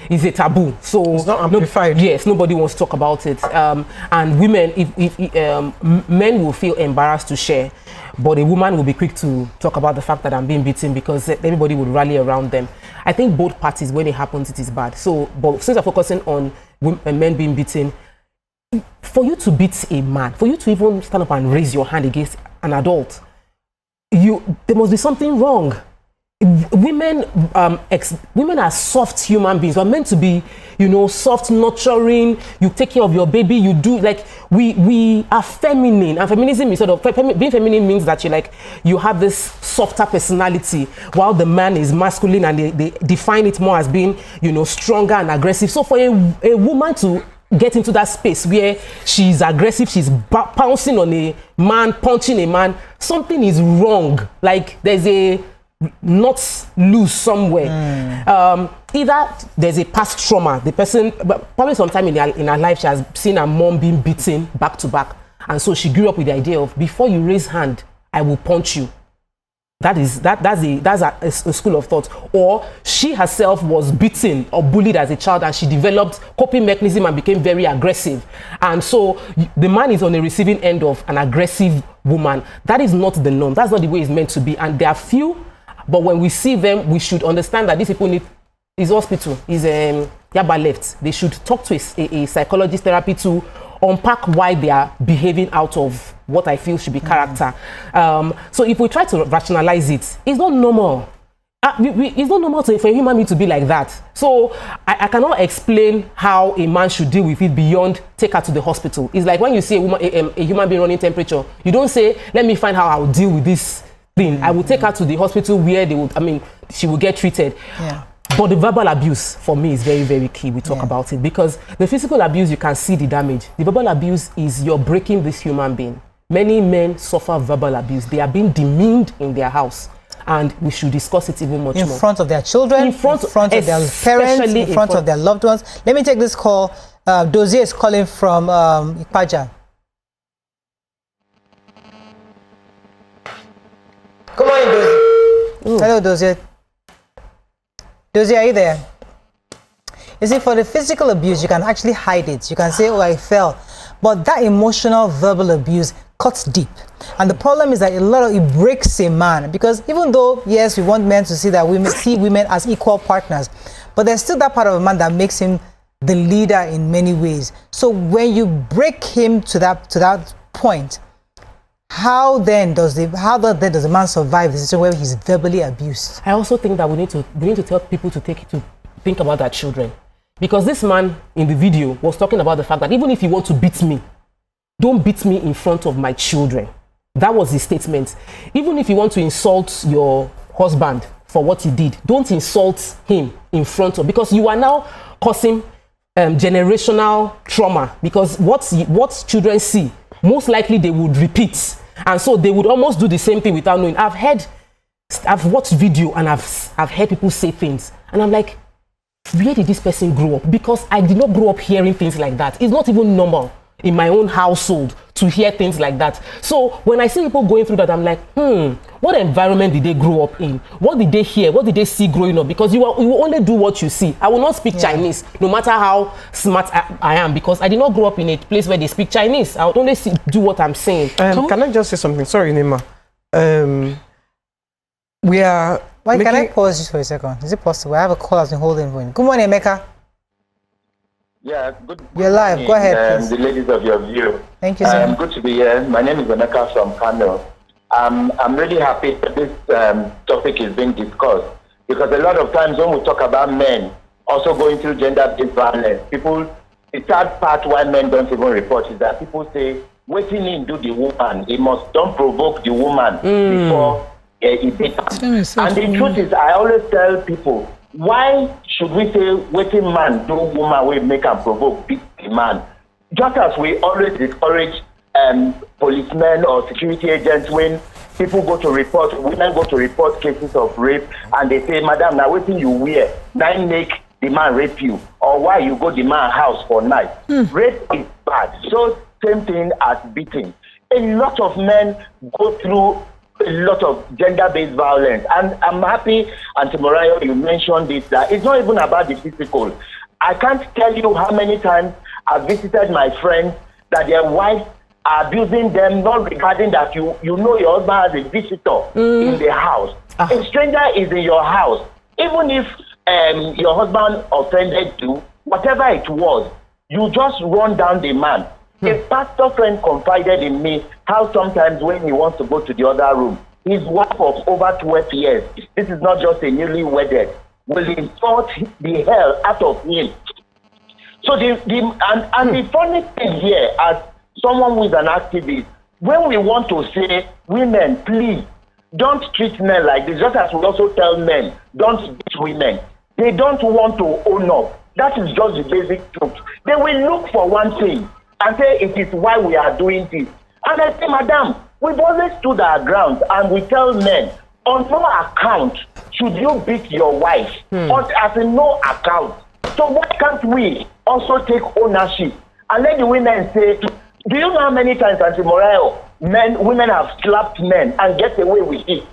it's a taboo. So it's not amplified. Yes, nobody wants to talk about it. And women, if men will feel embarrassed to share, but a woman will be quick to talk about the fact that I'm being beaten, because everybody would rally around them. I think both parties, when it happens, it is bad. So, but since I'm focusing on men being beaten, for you to beat a man, for you to even stand up and raise your hand against an adult, there must be something wrong. Women are soft human beings. We're meant to be, soft, nurturing. You take care of your baby. You do, like, we are feminine, and feminism is sort of being feminine means that you have this softer personality, while the man is masculine, and they define it more as being, stronger and aggressive. So for a woman to get into that space where she's aggressive, she's pouncing on a man, punching a man, something is wrong. Like there's a not loose somewhere. Either there's a past trauma, the person, probably sometime in her life, she has seen her mom being beaten back to back, and so she grew up with the idea of, before you raise hand, I will punch you. That's a school of thought. Or she herself was beaten or bullied as a child and she developed coping mechanism and became very aggressive. And so the man is on the receiving end of an aggressive woman. That is not the norm. That's not the way it's meant to be. And there are few, but when we see them, we should understand that these people need is hospital, is Yaba left. They should talk to a psychologist therapy to unpack why they are behaving out of what I feel should be character. So if we try to rationalize it, it's not normal. It's not normal for a human being to be like that. So I cannot explain how a man should deal with it beyond take her to the hospital. It's like when you see a human being running temperature, you don't say, let me find how I'll deal with this thing. I will take her to the hospital where she will get treated. Yeah. But the verbal abuse, for me, is very, very key. We talk about it because the physical abuse, you can see the damage. The verbal abuse is you're breaking this human being. Many men suffer verbal abuse. They are being demeaned in their house. And we should discuss it even much more. In front of their children, in front of their parents, in front of their loved ones. Let me take this call. Dozier is calling from Ikpaja. Good morning, Dozier. Hello, Dozier. Dozier, are you there? You see, for the physical abuse, you can actually hide it. You can say, oh, I fell. But that emotional, verbal abuse cuts deep. And the problem is that it breaks a man. Because even though, yes, we want men to see that women as equal partners, but there's still that part of a man that makes him the leader in many ways. So when you break him to that point, how then does the man survive the situation where he's verbally abused? I also think that we need to tell people to think about their children. Because this man in the video was talking about the fact that even if you want to beat me, don't beat me in front of my children. That was his statement. Even if you want to insult your husband for what he did, don't insult him in front of, because you are now causing generational trauma. Because what children see, most likely they would repeat. And so they would almost do the same thing without knowing. I've watched video and I've heard people say things. And I'm like, where did this person grow up? Because I did not grow up hearing things like that. It's not even normal in my own household to hear things like that. So when I see people going through that, I'm like, what environment did they grow up in? What did they hear? What did they see growing up? Because you will only do what you see. I will not speak Chinese, no matter how smart I am, because I did not grow up in a place where they speak Chinese. I would only do what I'm saying. Can I just say something? Sorry, Nima. Can I pause just for a second? Is it possible? I have a call I've been holding for you. Good morning, Emeka. Yeah, good. You're live. Go ahead, please. The ladies of YourView. Thank you, sir. Good to be here. My name is Emeka from Kano. I'm really happy that this topic is being discussed, because a lot of times when we talk about men also going through gender-based violence, the sad part why men don't even report is that people say, waiting in do the woman, don't provoke the woman before he beats her. And the truth is, I always tell people, why should we say waiting man do woman will make and provoke beat the man? Just as we always discourage policemen or security agents when people women go to report cases of rape, and they say, madam, now waiting you wear, now make the man rape you, or why you go the man house for night. Rape is bad. So same thing as beating. A lot of men go through a lot of gender-based violence, and I'm happy, Auntie Morayo, you mentioned this, that it's not even about the physical. I can't tell you how many times I've visited my friends that their wives are abusing them, not regarding that you know your husband has a visitor in the house. A stranger is in your house. Even if your husband offended you, whatever it was, you just run down the man. A pastor friend confided in me how sometimes when he wants to go to the other room, his wife of over 12 years, this is not just a newly wedded, will insult the hell out of him. So the funny thing here, as someone who is an activist, when we want to say, women, please, don't treat men like this, just as we also tell men, don't beat women. They don't want to own up. That is just the basic truth. They will look for one thing and say it is why we are doing this. And I say, madam, we've always stood our ground, and we tell men, on no account should you beat your wife, or as in no account. So why can't we also take ownership and let the women say, do you know how many times, Auntie Morel, women have slapped men and get away with it?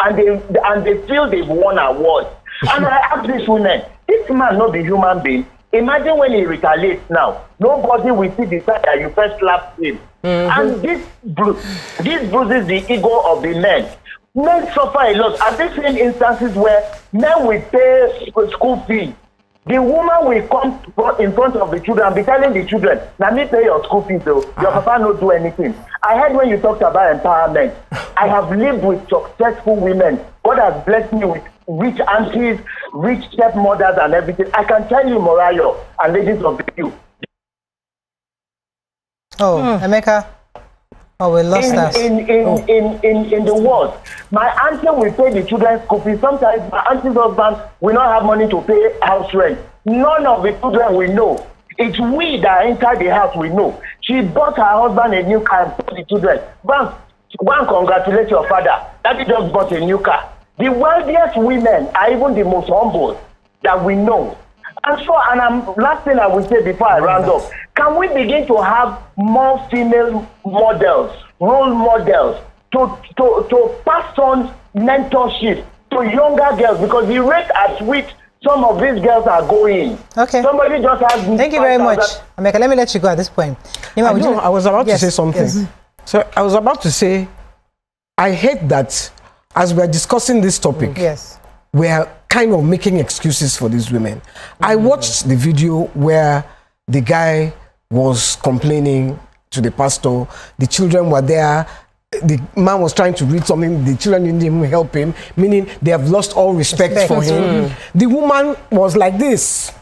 and they feel they've won awards. And I ask these women, this man not the human being. Imagine when he retaliates now. Nobody will see the side that you first slapped him. And this bruises the ego of the men. Men suffer a lot. I've seen instances where men will pay school fees. The woman will come in front of the children and be telling the children, "Now me pay your school fees, though. Your papa not do anything." I heard when you talked about empowerment. I have lived with successful women. God has blessed me with rich aunties, rich stepmothers, and everything. I can tell you, Morayo and ladies of the view. Oh, Emeka. Oh, we lost us. In the world, my auntie will pay the children's school fees. Sometimes my auntie's husband will not have money to pay house rent. None of the children will know. It's we that enter the house we know. She bought her husband a new car and told the children, Go and congratulate your father. Daddy just bought a new car. The wealthiest women are even the most humble that we know. And so, last thing I will say before I round up, can we begin to have more female models, role models, to pass on mentorship to younger girls? Because the rate at which some of these girls are going. Okay. Somebody just has. Thank you very much. Emeka, let me let you go at this point. I was about to say something. Yes. So I was about to say, I hate that as we are discussing this topic, we are kind of making excuses for these women. I watched the video where the guy was complaining to the pastor. The children were there. The man was trying to read something. The children didn't even help him, meaning they have lost all respect for him. The woman was like this.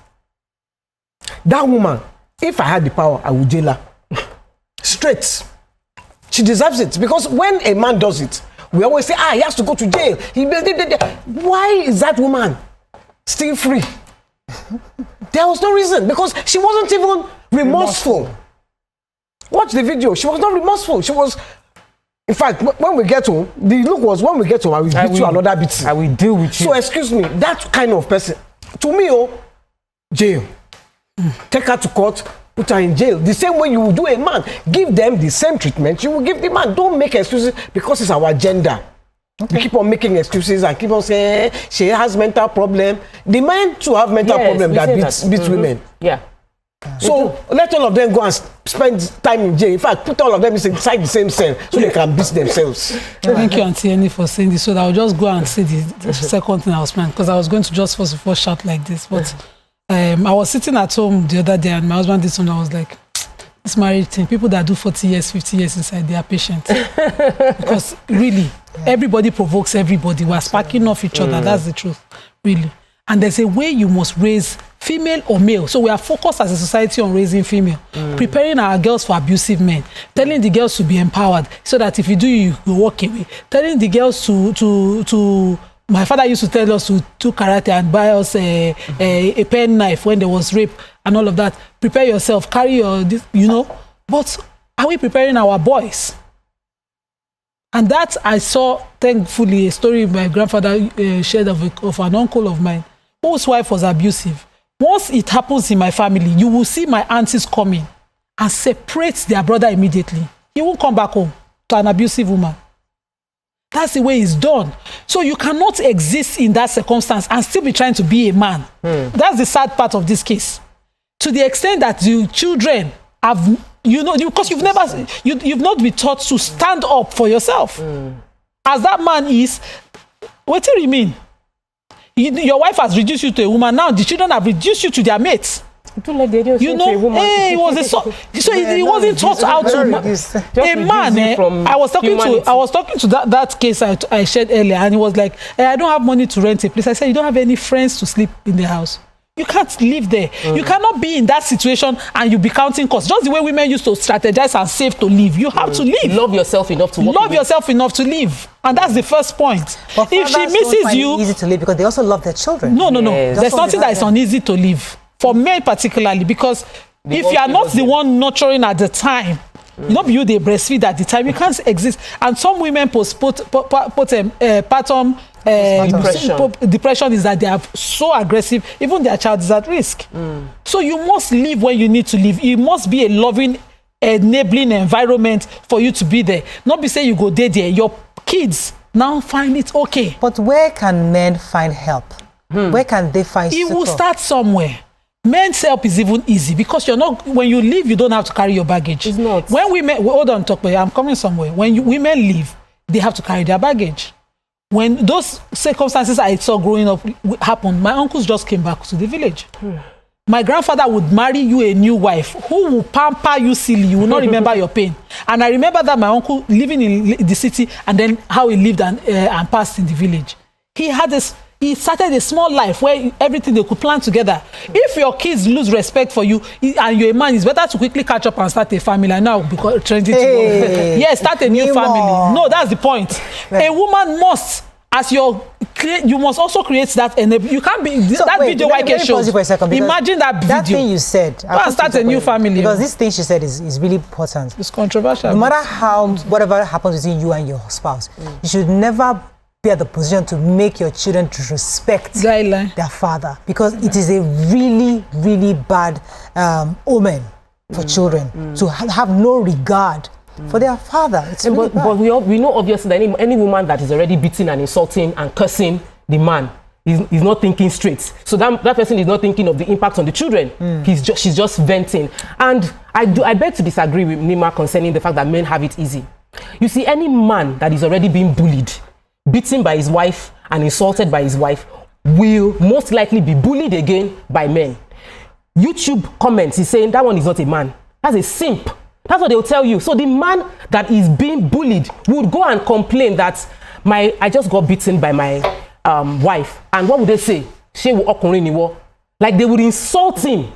That woman, if I had the power, I would jail her. Straight. She deserves it, because when a man does it, we always say, he has to go to jail. Why is that woman still free? There was no reason, because she wasn't even remorseful. Watch the video. She was not remorseful. She was, in fact, when we get home, the look was, when we get home, I will beat you another beat. I will deal with you. So excuse me, that kind of person, to me, jail. Take her to court, put her in jail. The same way you will do a man. Give them the same treatment you will give the man. Don't make excuses because it's our gender. We keep on making excuses and keep on saying she has mental problem. The men too have mental problem that beats women. Yeah. So let all of them go and spend time in jail. In fact, put all of them inside the same cell so they can beat themselves. Thank you, Auntie Annie, for saying this. So I'll just go and say the second thing I was planning, because I was going to just first of all shout like this. But I was sitting at home the other day and my husband did something. I was like, this marriage thing, people that do 40 years, 50 years inside, they are patient. Because really, everybody provokes everybody. We're sparking off each other. That's the truth, really. And there's a way you must raise female or male. So we are focused as a society on raising female, preparing our girls for abusive men, telling the girls to be empowered so that if you do, you will walk away. Telling the girls to my father used to tell us to do karate and buy us a pen knife when there was rape and all of that. Prepare yourself, carry your, But are we preparing our boys? And that I saw, thankfully, a story my grandfather shared of an uncle of mine whose wife was abusive. Once it happens in my family, you will see my aunties coming and separate their brother immediately. He won't come back home to an abusive woman. That's the way it's done. So you cannot exist in that circumstance and still be trying to be a man. That's the sad part of this case. To the extent that the children have, because you've not been taught to stand up for yourself. As that man is, what do you mean? Your wife has reduced you to a woman. Now the children have reduced you to their mates. Don't let the idiot to a woman. He wasn't taught how to. A man. I was talking to that case I shared earlier, and he was like, I don't have money to rent a place. I said, you don't have any friends to sleep in the house. You can't live there. You cannot be in that situation and you be counting costs. Just the way women used to strategize and save to live. You have to live. Love yourself enough to love yourself enough to live. And that's the first point. But if she misses you, it's easy to live because they also love their children. No. Yes. There's nothing that is uneasy to live. For men particularly, because if you are not the one nurturing at the time, you they breastfeed at the time, you can't exist. And some women postpartum depression is that they are so aggressive, even their child is at risk. So you must live when you need to live. It must be a loving, enabling environment for you to be there. Not be saying you go there. Your kids now find it okay. But where can men find help? Where can they find It will support? start somewhere. Men's help is even easy because you're not, when you leave, you don't have to carry your baggage. It's not. When women, hold on, talk, I'm coming somewhere. When women leave, they have to carry their baggage. When those circumstances I saw growing up happened, my uncles just came back to the village. My grandfather would marry you a new wife who will pamper you silly. You will not remember your pain. And I remember that my uncle living in the city and then how he lived and passed in the village. He started a small life where everything they could plan together. If your kids lose respect for you and you're a man, it's better to quickly catch up and start a family. And now because trendy to work. Yes, start a new family. No, that's the point. Right. A woman must, as you must also create that, and you can't be that wait, video YK shows. Imagine that video. That thing you said. Go start a new family. Because this thing she said is really important. It's controversial. No matter how whatever happens between you and your spouse, you should never be at the position to make your children to respect their father, because it is a really, really bad omen for children to have no regard for their father. It's really bad. But we know obviously that any woman that is already beating and insulting and cursing the man is not thinking straight. So that person is not thinking of the impact on the children. She's just venting. And I beg to disagree with Nima concerning the fact that men have it easy. You see, any man that is already being bullied, beaten by his wife and insulted by his wife will most likely be bullied again by men. YouTube comments is saying that one is not a man. That's a simp. That's what they'll tell you. So the man that is being bullied would go and complain that I just got beaten by my wife. And what would they say? Like they would insult him.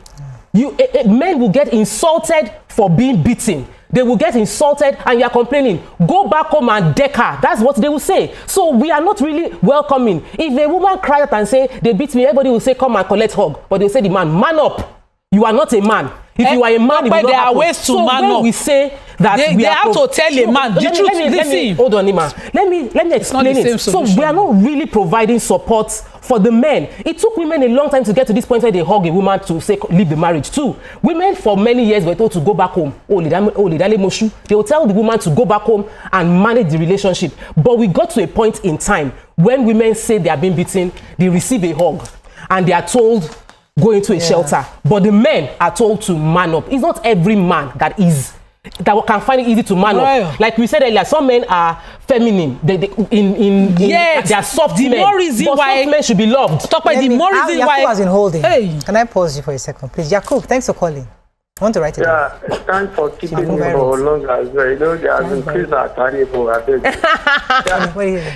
Men will get insulted for being beaten. They will get insulted and you are complaining. Go back home and deck her. That's what they will say. So we are not really welcoming. If a woman cries out and say, they beat me, everybody will say, come and collect hug. But they'll say, the man up. You are not a man. If you are a man, but there are ways to man up. We say that they have to tell a man the truth. Let me hold on, Nima. Let me explain it. So we are not really providing support for the men. It took women a long time to get to this point where they hug a woman to say leave the marriage too. Women for many years were told to go back home. They will tell the woman to go back home and manage the relationship. But we got to a point in time when women say they are being beaten, they receive a hug and they are told go into a shelter. But the men are told to man up. It's not every man that can find it easy to man up. Like we said earlier, some men are feminine. They are soft men. More reason why soft men should be loved. The more reason why Yakub has been holding. Hey. Can I pause you for a second, please? Yakub, thanks for calling. I want to write it down. Thanks for keeping me for long as well. You know, they have increased our tariff.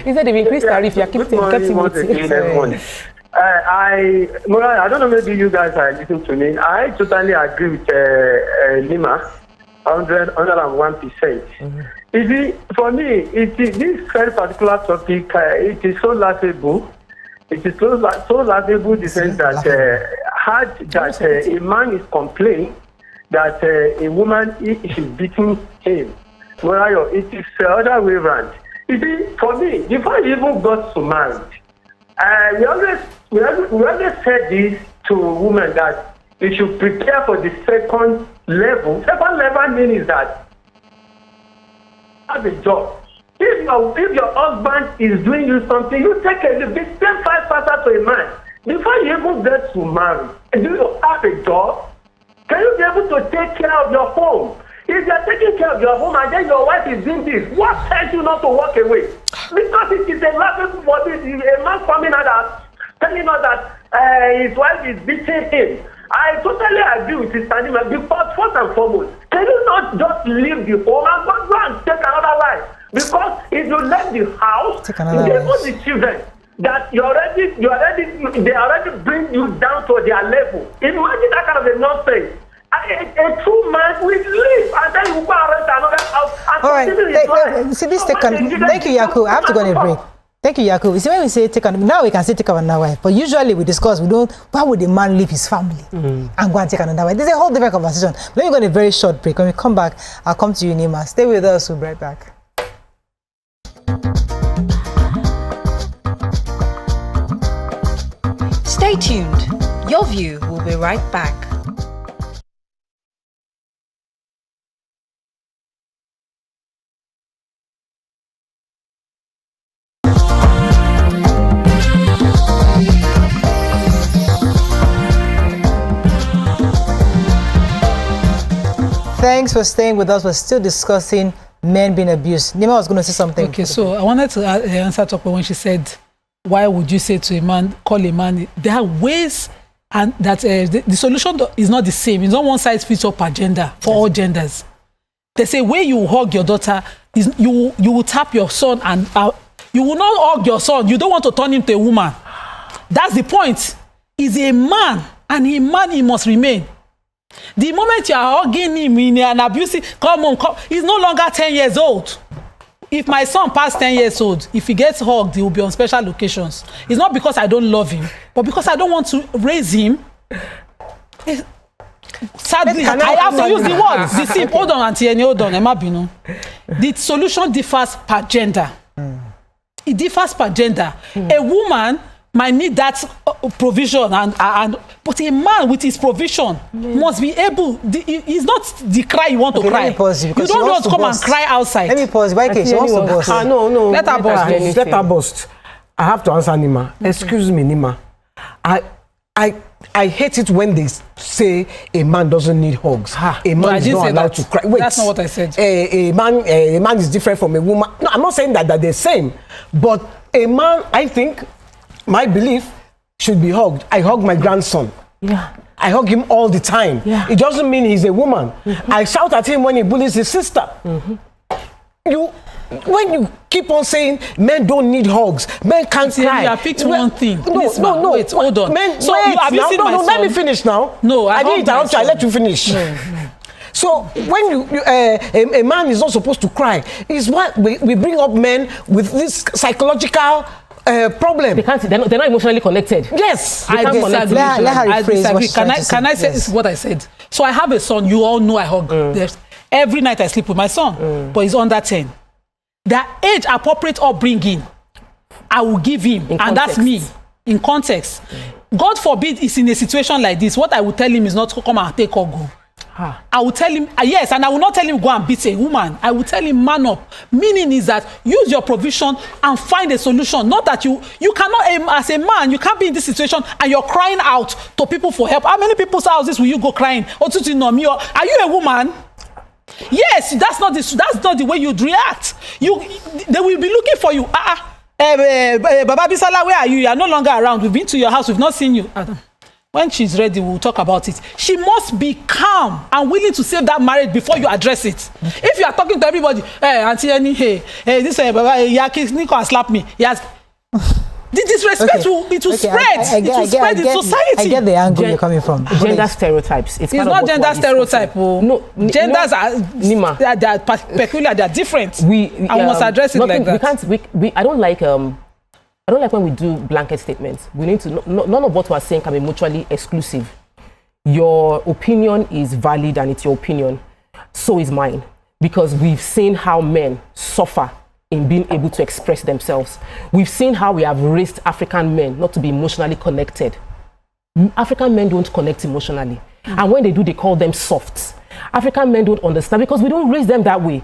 He said they've increased tariff. You keep cutting I don't know, maybe you guys are listening to me. I totally agree with Nima, 101%. You see, for me, this very particular topic, it is so laughable. It is so laughable in the sense that a man is complaining that a woman is beating him. It is the other way around. You see, for me, before you even got to marriage, we always said this to women that you should prepare for the second level. Second level means that have a job. If your husband is doing you something, you take a little bit, step faster to a man. Before you even get to marry, do you have a job? Can you be able to take care of your home? If you are taking care of your home and then your wife is doing this, what tells you not to walk away? Because it is a laughable for this. A man coming out telling us that his wife is beating him. I totally agree with his sentiment because first and foremost, can you not just leave the home and go and take another wife? Because if you left the house, they own the children that they already bring you down to their level. Imagine that kind of a nonsense. A true man will leave and then you go and rent another house and continue his life. See this thank you, Yakub. I have to go on a break. Thank you, Yakub. You see, when we say now we can say take another wife, but usually we discuss why would a man leave his family and go and take another wife? There's a whole different conversation. Let me go on a very short break. When we come back, I'll come to you, Nima. Stay with us. We'll be right back. Stay tuned. Your View will be right back. Thanks for staying with us. We're still discussing men being abused. Nima was going to say something. Okay, so I wanted to answer Tope when she said, why would you say to a man, call a man? There are ways, and that the solution is not the same. It's not one size fits all per gender for all genders. They say way you hug your daughter is you will tap your son, and you will not hug your son. You don't want to turn him to a woman. That's the point. He's a man, and a man he must remain. The moment you are hugging him in an abusive, come on, he's no longer 10 years old. If my son passed 10 years old, if he gets hugged, he will be on special occasions. It's not because I don't love him, but because I don't want to raise him. Sadly, I have to use the word. The simp. Hold on, Auntie Eni, hold on, Emma Binu. The solution differs per gender. It differs per gender. A woman might need that provision, but a man with his provision must be able. It's not the cry you want to cry. You don't want to come and cry outside. Let me pause. Why can't she wants to burst? No. Let her burst. Let her burst. I have to answer Nima. Excuse me, Nima. I hate it when they say a man doesn't need hugs. A man is not allowed to cry. Wait, that's not what I said. A man is different from a woman. No, I'm not saying that they're the same. But a man, I think, my belief, should be hugged. I hug my grandson. Yeah. I hug him all the time. Yeah. It doesn't mean he's a woman. I shout at him when he bullies his sister. When you keep on saying men don't need hugs, men can't cry. You have picked one thing. No. Wait, hold on. Let me finish now. No, I didn't interrupt you. I let you finish. No. So when a man is not supposed to cry, is what we bring up men with this psychological problem. They're not emotionally connected. Yes. I disagree. I disagree. Can I say this is what I said? So I have a son. You all know I hug. Every night I sleep with my son, but he's under 10. The age appropriate upbringing, I will give him, and that's me. In context, God forbid he's in a situation like this. What I will tell him is not to come and take or go. I will tell him, yes, and I will not tell him go and beat a woman. I will tell him man up. Meaning is that use your provision and find a solution. Not that you cannot, as a man, you can't be in this situation and you're crying out to people for help. How many people's houses will you go crying? Are you a woman? Yes, that's not the way you'd react. They will be looking for you. Baba Bisala, where are you? You are no longer around. We've been to your house. We've not seen you. When she's ready, we'll talk about it. She must be calm and willing to save that marriage before you address it. If you are talking to everybody, hey, Auntie Annie, hey, this Baba Yaki Nico and slap me. Yes. The disrespect will spread. It will spread in society. I get the angle you're coming from. Gender stereotypes. It's not gender stereotype. No, genders are they're peculiar. They're different. I must address it like that. I don't like when we do blanket statements. We need to none of what we're saying can be mutually exclusive. Your opinion is valid and it's your opinion. So is mine. Because we've seen how men suffer in being able to express themselves. We've seen how we have raised African men not to be emotionally connected. African men don't connect emotionally. And when they do, they call them soft. African men don't understand because we don't raise them that way.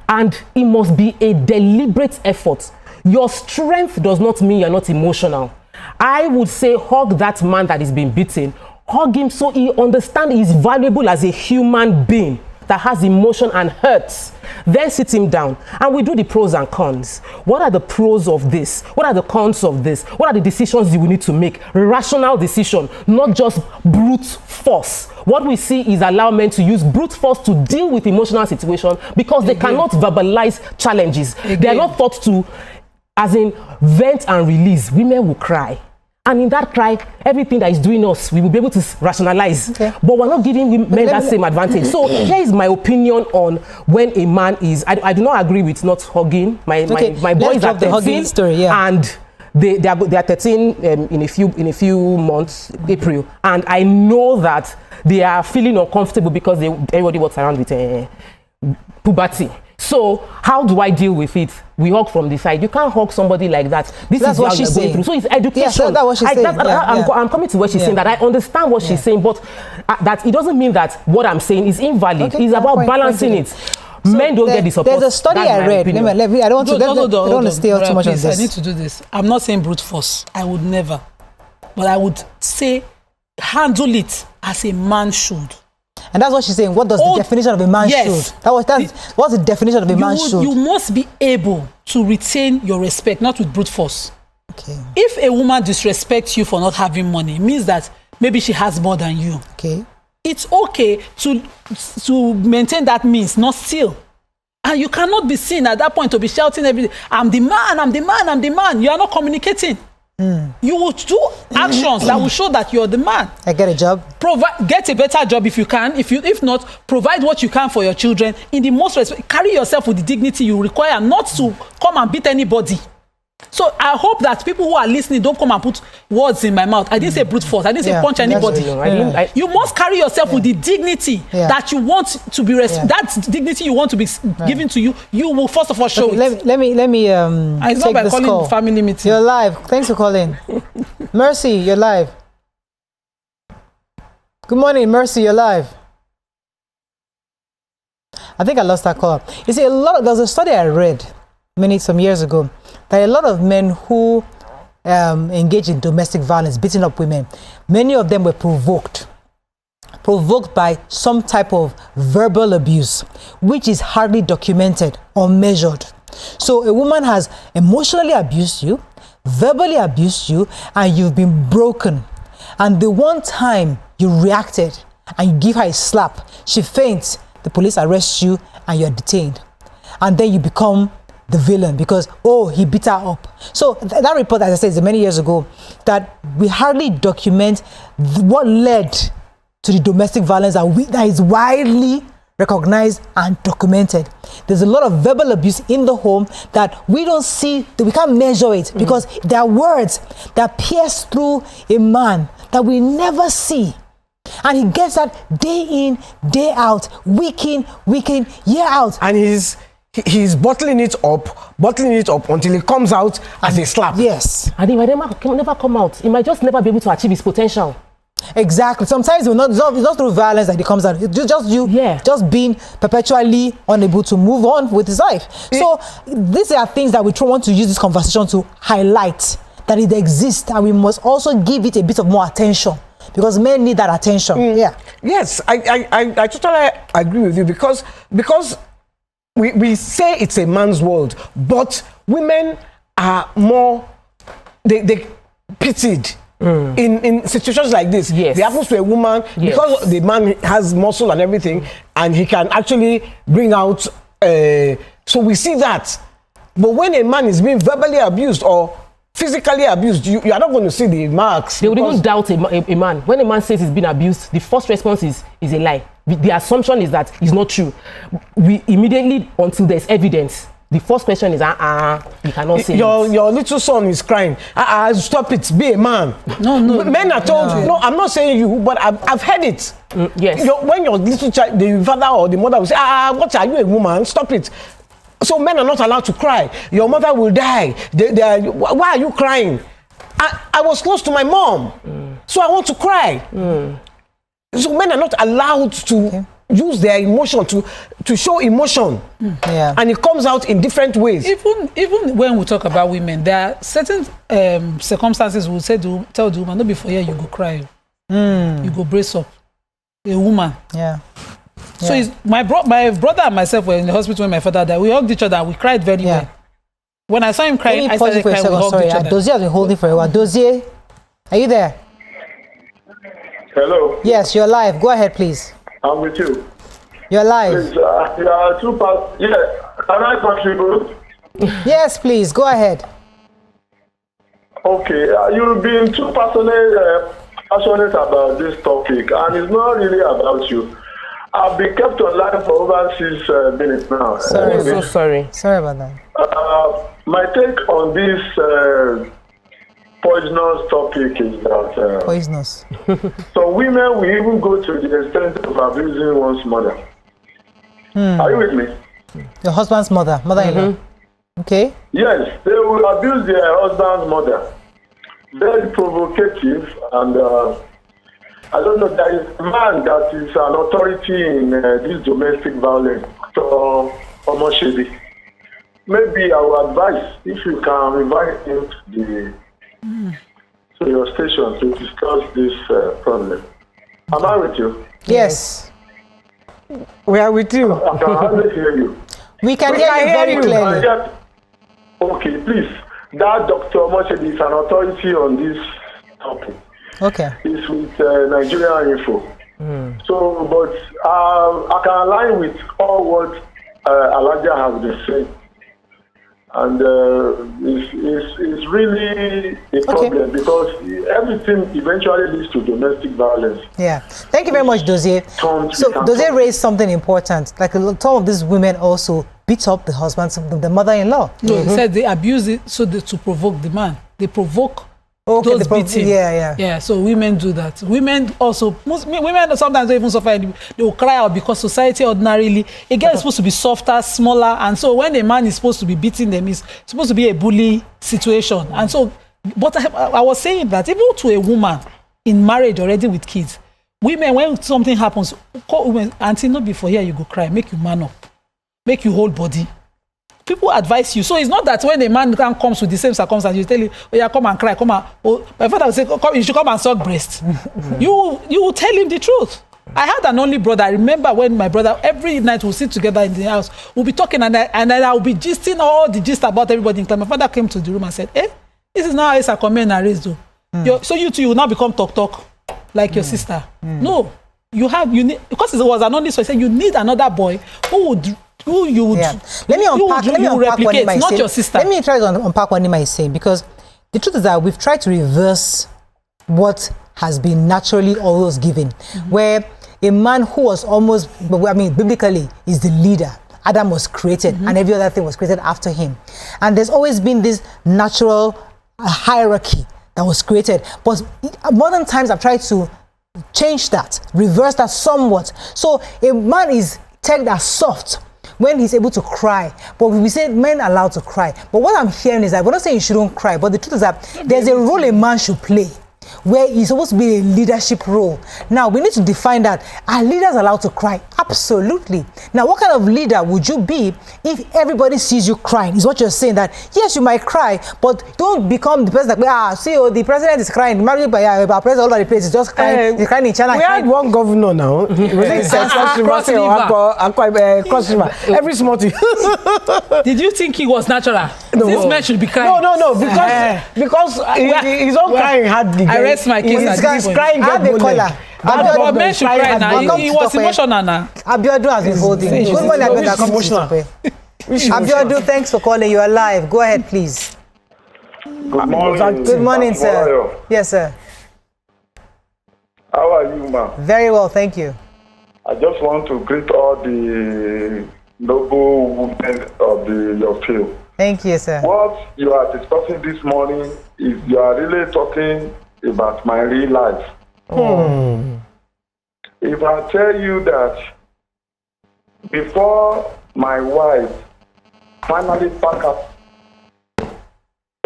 And it must be a deliberate effort. Your strength does not mean you're not emotional. I would say hug that man that is being beaten. Hug him so he understands he's valuable as a human being that has emotion and hurts. Then sit him down and we do the pros and cons. What are the pros of this? What are the cons of this? What are the decisions you will need to make? Rational decision, not just brute force. What we see is allow men to use brute force to deal with emotional situation because they cannot verbalize challenges. They are not taught to, as in, vent and release. Women will cry. And in that cry, everything that is doing us, we will be able to rationalize. Okay. But we're not giving men that same advantage. So here is my opinion on when a man is. I do not agree with not hugging. My boys are 13, story, and they are 13 in a few months, April, and I know that they are feeling uncomfortable because everybody walks around with puberty. So how do I deal with it? We hug from the side. You can't hug somebody like that. This is what she's going through. So it's education. Yes, that's what she's saying. I'm coming to what she's saying, that I understand what she's saying, but that it doesn't mean that what I'm saying is invalid. It's about balancing it. So men don't get the support. There's a study I read. I don't want to stay too much on this. I need to do this. I'm not saying brute force. I would never. But I would say handle it as a man should. And that's what she's saying. What does the definition of a man should? What's the definition of a man should? You must be able to retain your respect, not with brute force. Okay. If a woman disrespects you for not having money, it means that maybe she has more than you. Okay. It's okay to maintain that means, not steal. And you cannot be seen at that point to be shouting every day, I'm the man, I'm the man, I'm the man. You are not communicating. You will do actions that will show that you're the man. I get a job. Get a better job if you can. If not, provide what you can for your children in the most respect. Carry yourself with the dignity you require, not to come and beat anybody. So I hope that people who are listening don't come and put words in my mouth. I didn't say brute force. I didn't say punch anybody. You must carry yourself with the dignity that you want to be that dignity you want to be given to you. You will first of all show it. Let me it's take not by this calling call. Family meeting. You're live. Thanks for calling. Mercy, you're live. Good morning, Mercy. You're live. I think I lost that call. You see, there's a study I read some years ago that a lot of men who engage in domestic violence, beating up women, many of them were provoked by some type of verbal abuse, which is hardly documented or measured. So a woman has emotionally abused you, verbally abused you, and you've been broken. And the one time you reacted and you give her a slap, she faints, the police arrest you, and you're detained. And then you become the villain because, he beat her up. So that report, as I said, many years ago, that we hardly document what led to the domestic violence that is widely recognized and documented. There's a lot of verbal abuse in the home that we don't see, that we can't measure it because there are words that pierce through a man that we never see. And he gets that day in, day out, week in, year out. And he's bottling it up until it comes out as a slap. Yes. And it might never come out. He might just never be able to achieve his potential. Exactly. Sometimes it's not through violence that it comes out. It's just being perpetually unable to move on with his life. So these are things that we want to use this conversation to highlight that it exists, and we must also give it a bit of more attention because men need that attention. Yes, I totally agree with you because we say it's a man's world, but women are more they pitied in situations like this. Yes. It happens to a woman because the man has muscle and everything, and he can actually bring out. So we see that, but when a man is being verbally abused or physically abused, you are not going to see the marks. They would even doubt a man. When a man says he's been abused, the first response is a lie. The assumption is that it's not true. We immediately, until there's evidence, the first question is, you cannot say your little son is crying. Stop it, be a man. No. Men are told, no, I'm not saying you, but I've heard it. Yes. When your little child, the father or the mother will say, what are you, a woman? Stop it. So men are not allowed to cry. Your mother will die. Why are you crying? I was close to my mom, so I want to cry. So men are not allowed to use their emotion to show emotion, and it comes out in different ways. Even when we talk about women, there are certain circumstances we'll say tell the woman, no, before you go cry, you go brace up. A woman. So my brother and myself were in the hospital when my father died. We hugged each other and we cried very well. When I saw him crying, I started crying. We hugged each other. Dozier has been holding for a while. Dozier, are you there? Hello. Yes, you're live. Go ahead, please. I'm with you. You're live. Please, can I contribute? Yes, please. Go ahead. Okay. You've been too passionate about this topic, and it's not really about you. I've been kept online for over 6 minutes now. Sorry. So sorry. Sorry about that. My take on this poisonous topic is that poisonous. So women will even go to the extent of abusing one's mother. Are you with me? Your husband's mother-in-law. Okay. Yes, they will abuse their husband's mother. Very provocative, and I don't know, there is a man that is an authority in this domestic violence, so Omoshebi. Maybe I would advise if you can invite him to your station to discuss this problem. Am I with you? Yes. We are with you. I can hardly hear you. We can hear you very clearly. Okay, please. That Dr. Moshedi is an authority on this topic. Okay. It's with Nigeria Info. So, but I can align with all what Elijah has been saying. And it's really a problem because everything eventually leads to domestic violence. Yeah. Thank you very much, Dozier. So Dozier raised something important. Like some of these women also beat up the husband, the mother-in-law. No, he said they abuse it to provoke the man. They provoke those beating. Yeah, so women do that. Women also, women sometimes don't even suffer. They will cry out because society ordinarily, a girl is supposed to be softer, smaller, and so when a man is supposed to be beating them, it's supposed to be a bully situation. And so, but I was saying that even to a woman in marriage already with kids, women, when something happens, call women, auntie, not before here you go cry, make you man up, make you hold body. People advise you. So it's not that when a man comes with the same circumstance, you tell him, oh yeah, come and cry, come and, oh, my father will say, you should come and suck breast. You will tell him the truth. I had an only brother. I remember when my brother, every night we'll sit together in the house, we'll be talking and I will be gisting all the gist about everybody in class. My father came to the room and said, this is now how come and raised. So you two, you will now become talk like your sister. No, you need, because it was an only son, so he said you need another boy who you would let me unpack what Nima is not saying. your sister. Let me try to unpack what Nima is saying, because the truth is that we've tried to reverse what has been naturally always given, where a man who was almost, biblically is the leader. Adam was created and every other thing was created after him. And there's always been this natural hierarchy that was created. But modern times I've tried to change that, reverse that somewhat. So a man is tagged as soft when he's able to cry, but we say men are allowed to cry. But what I'm hearing is that we're not saying you shouldn't cry, but the truth is that there's a role a man should play where he's supposed to be a leadership role. Now we need to define that. Are leaders allowed to cry? Absolutely. Now what kind of leader would you be if everybody sees you crying? Is what you're saying, that yes, you might cry, but don't become the person that the president is crying, our president all over the place is just crying. He's crying in China. We had one governor now. Cross River. Every small thing. Did you think he was natural? No. This man should be crying. No, because his own crying had the. I rest my case. He's crying. I have a caller. But men should cry now. He was emotional now. Abiodun has been holding. Good morning, Abiodun. Abiodun, thanks for calling. You are live. Go ahead, please. Good morning. Good morning, sir. Yes, sir. How are you, ma'am? Very well, thank you. I just want to greet all the noble women of your field. Thank you, sir. What you are discussing this morning is you are really talking about my real life. If I tell you that before my wife finally packed up.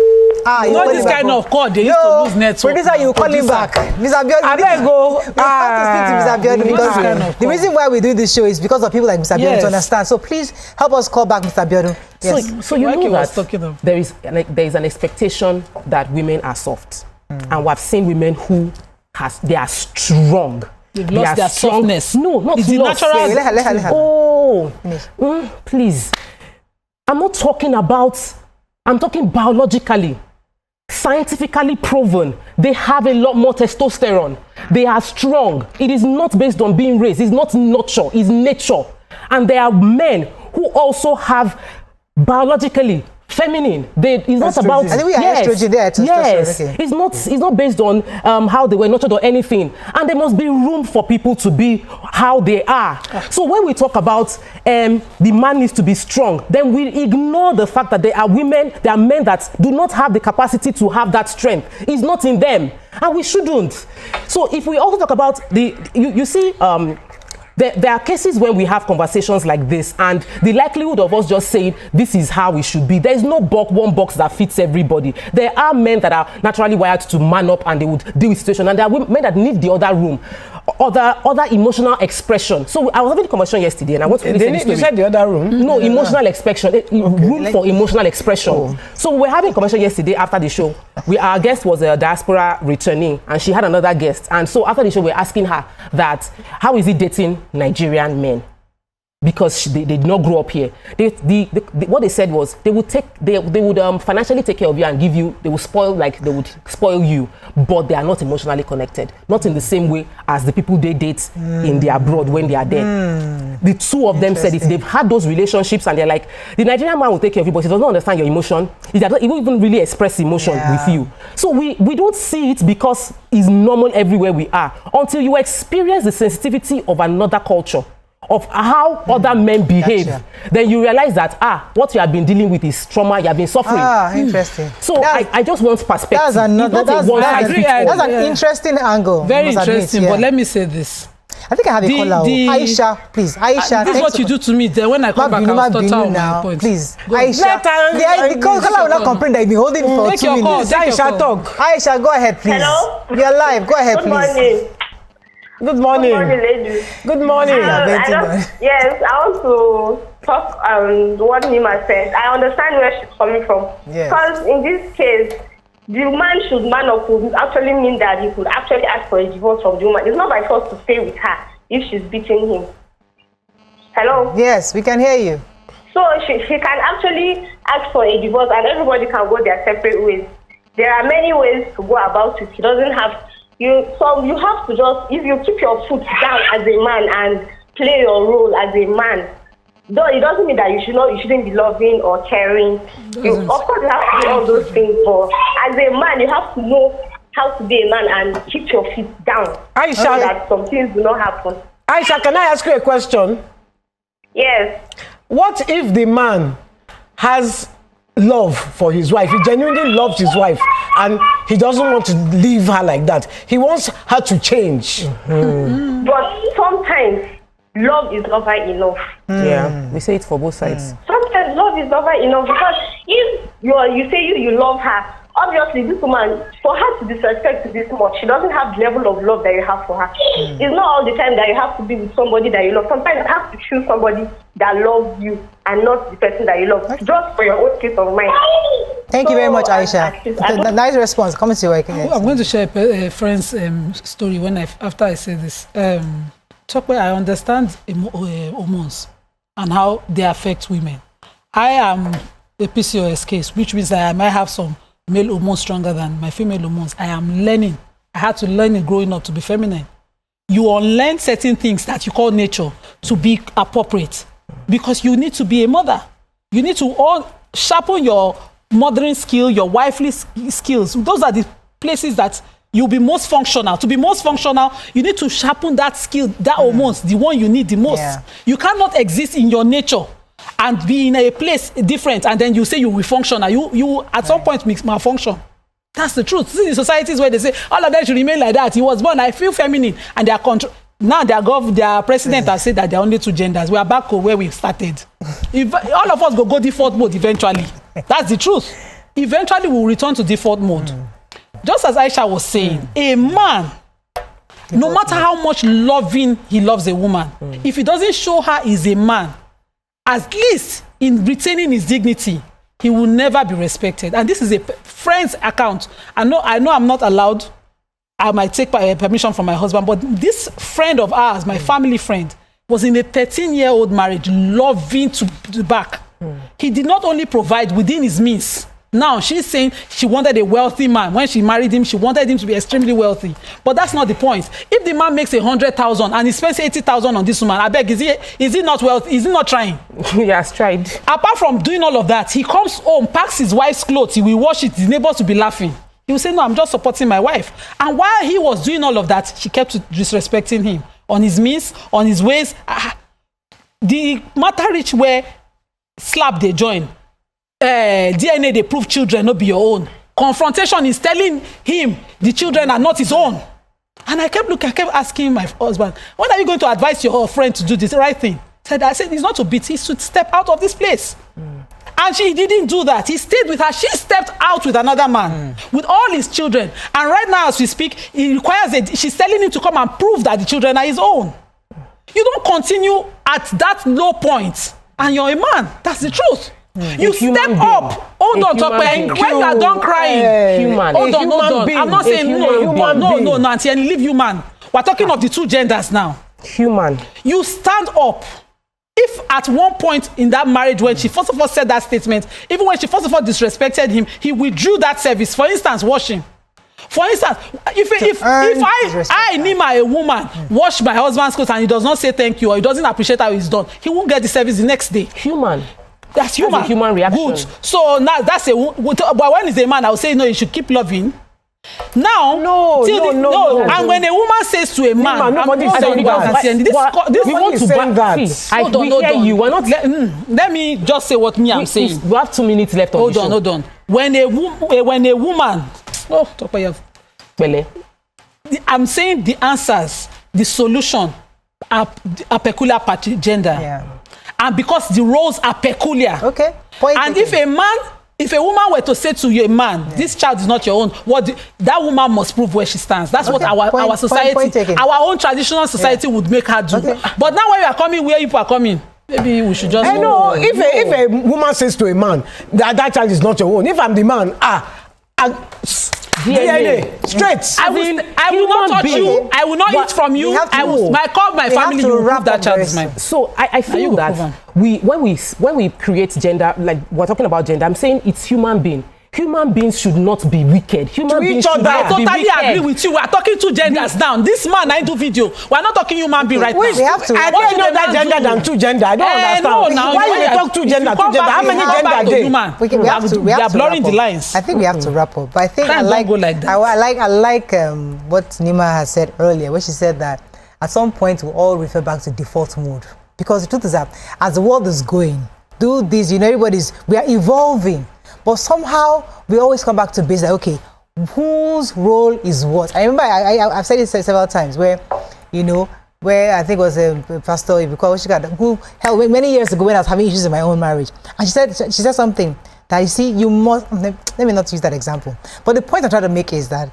You know this kind of call, they used to lose network. Producer, you call him back. Mr. Abiodun, I better go. We have to speak to Mr. Abiodun because the reason why we do this show is because of people like Mr. Abiodun to understand. So please help us call back Mr. Abiodun. Yes. So you know that there is an expectation that women are soft. And we've seen women who they are strong. They've lost their softness. No, not lost. Please. I'm talking biologically, scientifically proven. They have a lot more testosterone. They are strong. It is not based on being raised. It's not nurture. It's nature. And there are men who also have biologically feminine. It's not about estrogen there. Yes, okay. It's not based on how they were nurtured or anything. And there must be room for people to be how they are. So when we talk about the man needs to be strong, then we ignore the fact that there are men that do not have the capacity to have that strength. It's not in them, and we shouldn't. So if we also talk about you see. There are cases when we have conversations like this, and the likelihood of us just saying this is how we should be, there is no one box that fits everybody. There are men that are naturally wired to man up and they would deal with situations, and there are men that need the other room. other emotional expression. So I was having a conversation yesterday, and I want to listen to the story. You said the other room? No, emotional expression. Room for emotional expression. So we're having a conversation yesterday after the show. Our guest was a diaspora returnee, and she had another guest. And so after the show, we're asking her that, how is it dating Nigerian men? Because they did not grow up here. What they said was they would financially take care of you and give you, they would spoil you, but they are not emotionally connected, not in the same way as the people they date in the abroad when they are there. The two of them said it. They've had those relationships and they're like, the Nigerian man will take care of you, but he does not understand your emotion. He won't even really express emotion with you. So we don't see it because it's normal everywhere we are until you experience the sensitivity of another culture, of how other men behave. Gotcha. Then you realize that what you have been dealing with is trauma, you have been suffering. Interesting. So I just want perspective. That's an interesting angle. Very interesting, but let me say this. I think I have a caller. Aisha, please. Aisha, this is what you do to me. Then when I come back, I'll start out my point. Please, Aisha. The caller will not complain that you've been holding for 2 minutes. Aisha, talk. Aisha, go ahead, please. Hello? You're live. Go ahead, please. Good morning. Good morning. Good morning, ladies. Good morning. Yes, I want to talk what Nima said. I understand where she's coming from. Yes. Because in this case, the man should man up would actually mean that he could actually ask for a divorce from the woman. It's not by force to stay with her if she's beating him. Hello? Yes, we can hear you. So she can actually ask for a divorce and everybody can go their separate ways. There are many ways to go about it. He doesn't have... you have to just, if you keep your foot down as a man and play your role as a man, though it doesn't mean that you shouldn't be loving or caring. Of course, you have to do all those things, but as a man, you have to know how to be a man and keep your feet down. Aisha, so that some things do not happen. Aisha, can I ask you a question? Yes. What if the man has love for his wife? He genuinely loves his wife and he doesn't want to leave her like that. He wants her to change. But sometimes love is never enough. Yeah, we say it for both sides. Sometimes love is never enough because if you say you love her, obviously this woman, for her to disrespect you this much, she doesn't have the level of love that you have for her. It's not all the time that you have to be with somebody that you love. Sometimes you have to choose somebody that loves you and not the person that you love, just for your own peace of mind. Thank you very much, Aisha. Nice response. Come to your work. I'm going to share a friend's story after I say this. I understand hormones and how they affect women. I am a PCOS case, which means that I might have some male hormones stronger than my female hormones. I am learning. I had to learn it growing up to be feminine. You unlearn certain things that you call nature to be appropriate because you need to be a mother. You need to sharpen your mothering skill, your wifely skills. Those are the places that you'll be most functional. To be most functional, you need to sharpen that skill, that hormones, the one you need the most. Yeah. You cannot exist in your nature and be in a place different and then you say you will function. You at some point malfunction. That's the truth. This is societies where they say all of them should remain like that. He was born, I feel feminine, and they are now their president has said that there are only two genders. We are back to where we started. If all of us go default mode eventually. That's the truth. Eventually we'll return to default mode. Just as Aisha was saying, a man, no matter how much loving he loves a woman, if he doesn't show her he's a man, at least in retaining his dignity, he will never be respected. And this is a friend's account. I know I'm not allowed. I might take permission from my husband, but this friend of ours, my family friend, was in a 13-year-old marriage, loving to the back. He did not only provide within his means. Now, she's saying she wanted a wealthy man. When she married him, she wanted him to be extremely wealthy. But that's not the point. If the man makes 100,000 and he spends 80,000 on this woman, I beg, is he not wealthy? Is he not trying? He has tried. Apart from doing all of that, he comes home, packs his wife's clothes, he will wash it, his neighbors will be laughing. He will say, no, I'm just supporting my wife. And while he was doing all of that, she kept disrespecting him on his means, on his ways. The matter reach where slap they join. DNA, they prove children not be your own. Confrontation is telling him the children are not his own. And I kept asking my husband, when are you going to advise your friend to do this right thing? I said, it's not to beat, it's to step out of this place. And she didn't do that. He stayed with her. She stepped out with another man, with all his children. And right now, as we speak, he requires she's telling him to come and prove that the children are his own. You don't continue at that low point, and you're a man. That's the truth. You step up. Hold on, Tope. When you are done crying, hold on. I'm not saying no, Auntie, and leave human. We're talking of the two genders now. Human. You stand up. If at one point in that marriage, when she first of all said that statement, even when she first of all disrespected him, he withdrew that service. For instance, washing. For instance, if I Nima, a woman, wash my husband's clothes and he does not say thank you or he doesn't appreciate how it's done, he won't get the service the next day. Human. That's human. That's a human reaction. Good. So now that's but when it's a man, I will say no, you should keep loving. Now, no. And when a woman says to a man, nobody saying that. We want to say that. Hold on. You are not. Let me just say what I'm saying. We have 2 minutes left on the show. Hold on. When a woman, I'm saying the answers, the solution are peculiar gender. Yeah. And because the roles are peculiar. Okay. And if a woman were to say to you, a man, this child is not your own, that woman must prove where she stands. That's what our society, our own traditional society would make her do. Okay. But now when we are coming where people are coming, maybe we should just... I know, if a woman says to a man, that child is not your own, if I'm the man, DNA, straight. I will not touch you. I will not eat from you. I will call my family. You wrap that child is mine. So I feel that when we create gender, like we're talking about gender, I'm saying it's human being. Human beings should not be wicked. Human beings should not be wicked. I totally agree with you. We are talking two genders now. This man, I do video. We are not talking human being right now. We have to. I don't know that gender than two gender. I don't understand. No, now why you talk two gender? How many gender are there? We are blurring the lines. I think we have to wrap up. But I think I like what Nima has said earlier, where she said that at some point we all refer back to default mode. Because the truth is that as the world is going, do this, we are evolving. But somehow we always come back to base like, okay, whose role is what? I remember I've said it several times where I think it was a pastor who held many years ago when I was having issues in my own marriage. And she said something that, you see, you must, let me not use that example. But the point I'm trying to make is that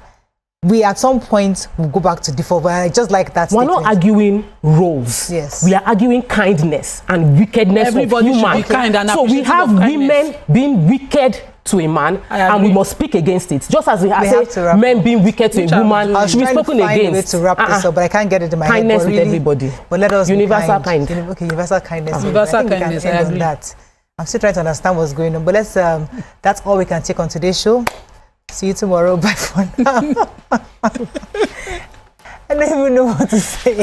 we at some point will go back to default, but I just like that statement. We're not arguing roles. Yes. We are arguing kindness and wickedness. Everybody of human. should be kind and so we have women being wicked to a man, and we must speak against it. Just as we say men being wicked to a woman should be spoken against. To wrap this up, but I can't get it in my kindness head. Kindness with everybody. But let us universal kind. Okay, universal kindness. Universal kindness. I agree. That. I'm still trying to understand what's going on, but let's. That's all we can take on today's show. See you tomorrow. Bye for now. I don't even know what to say.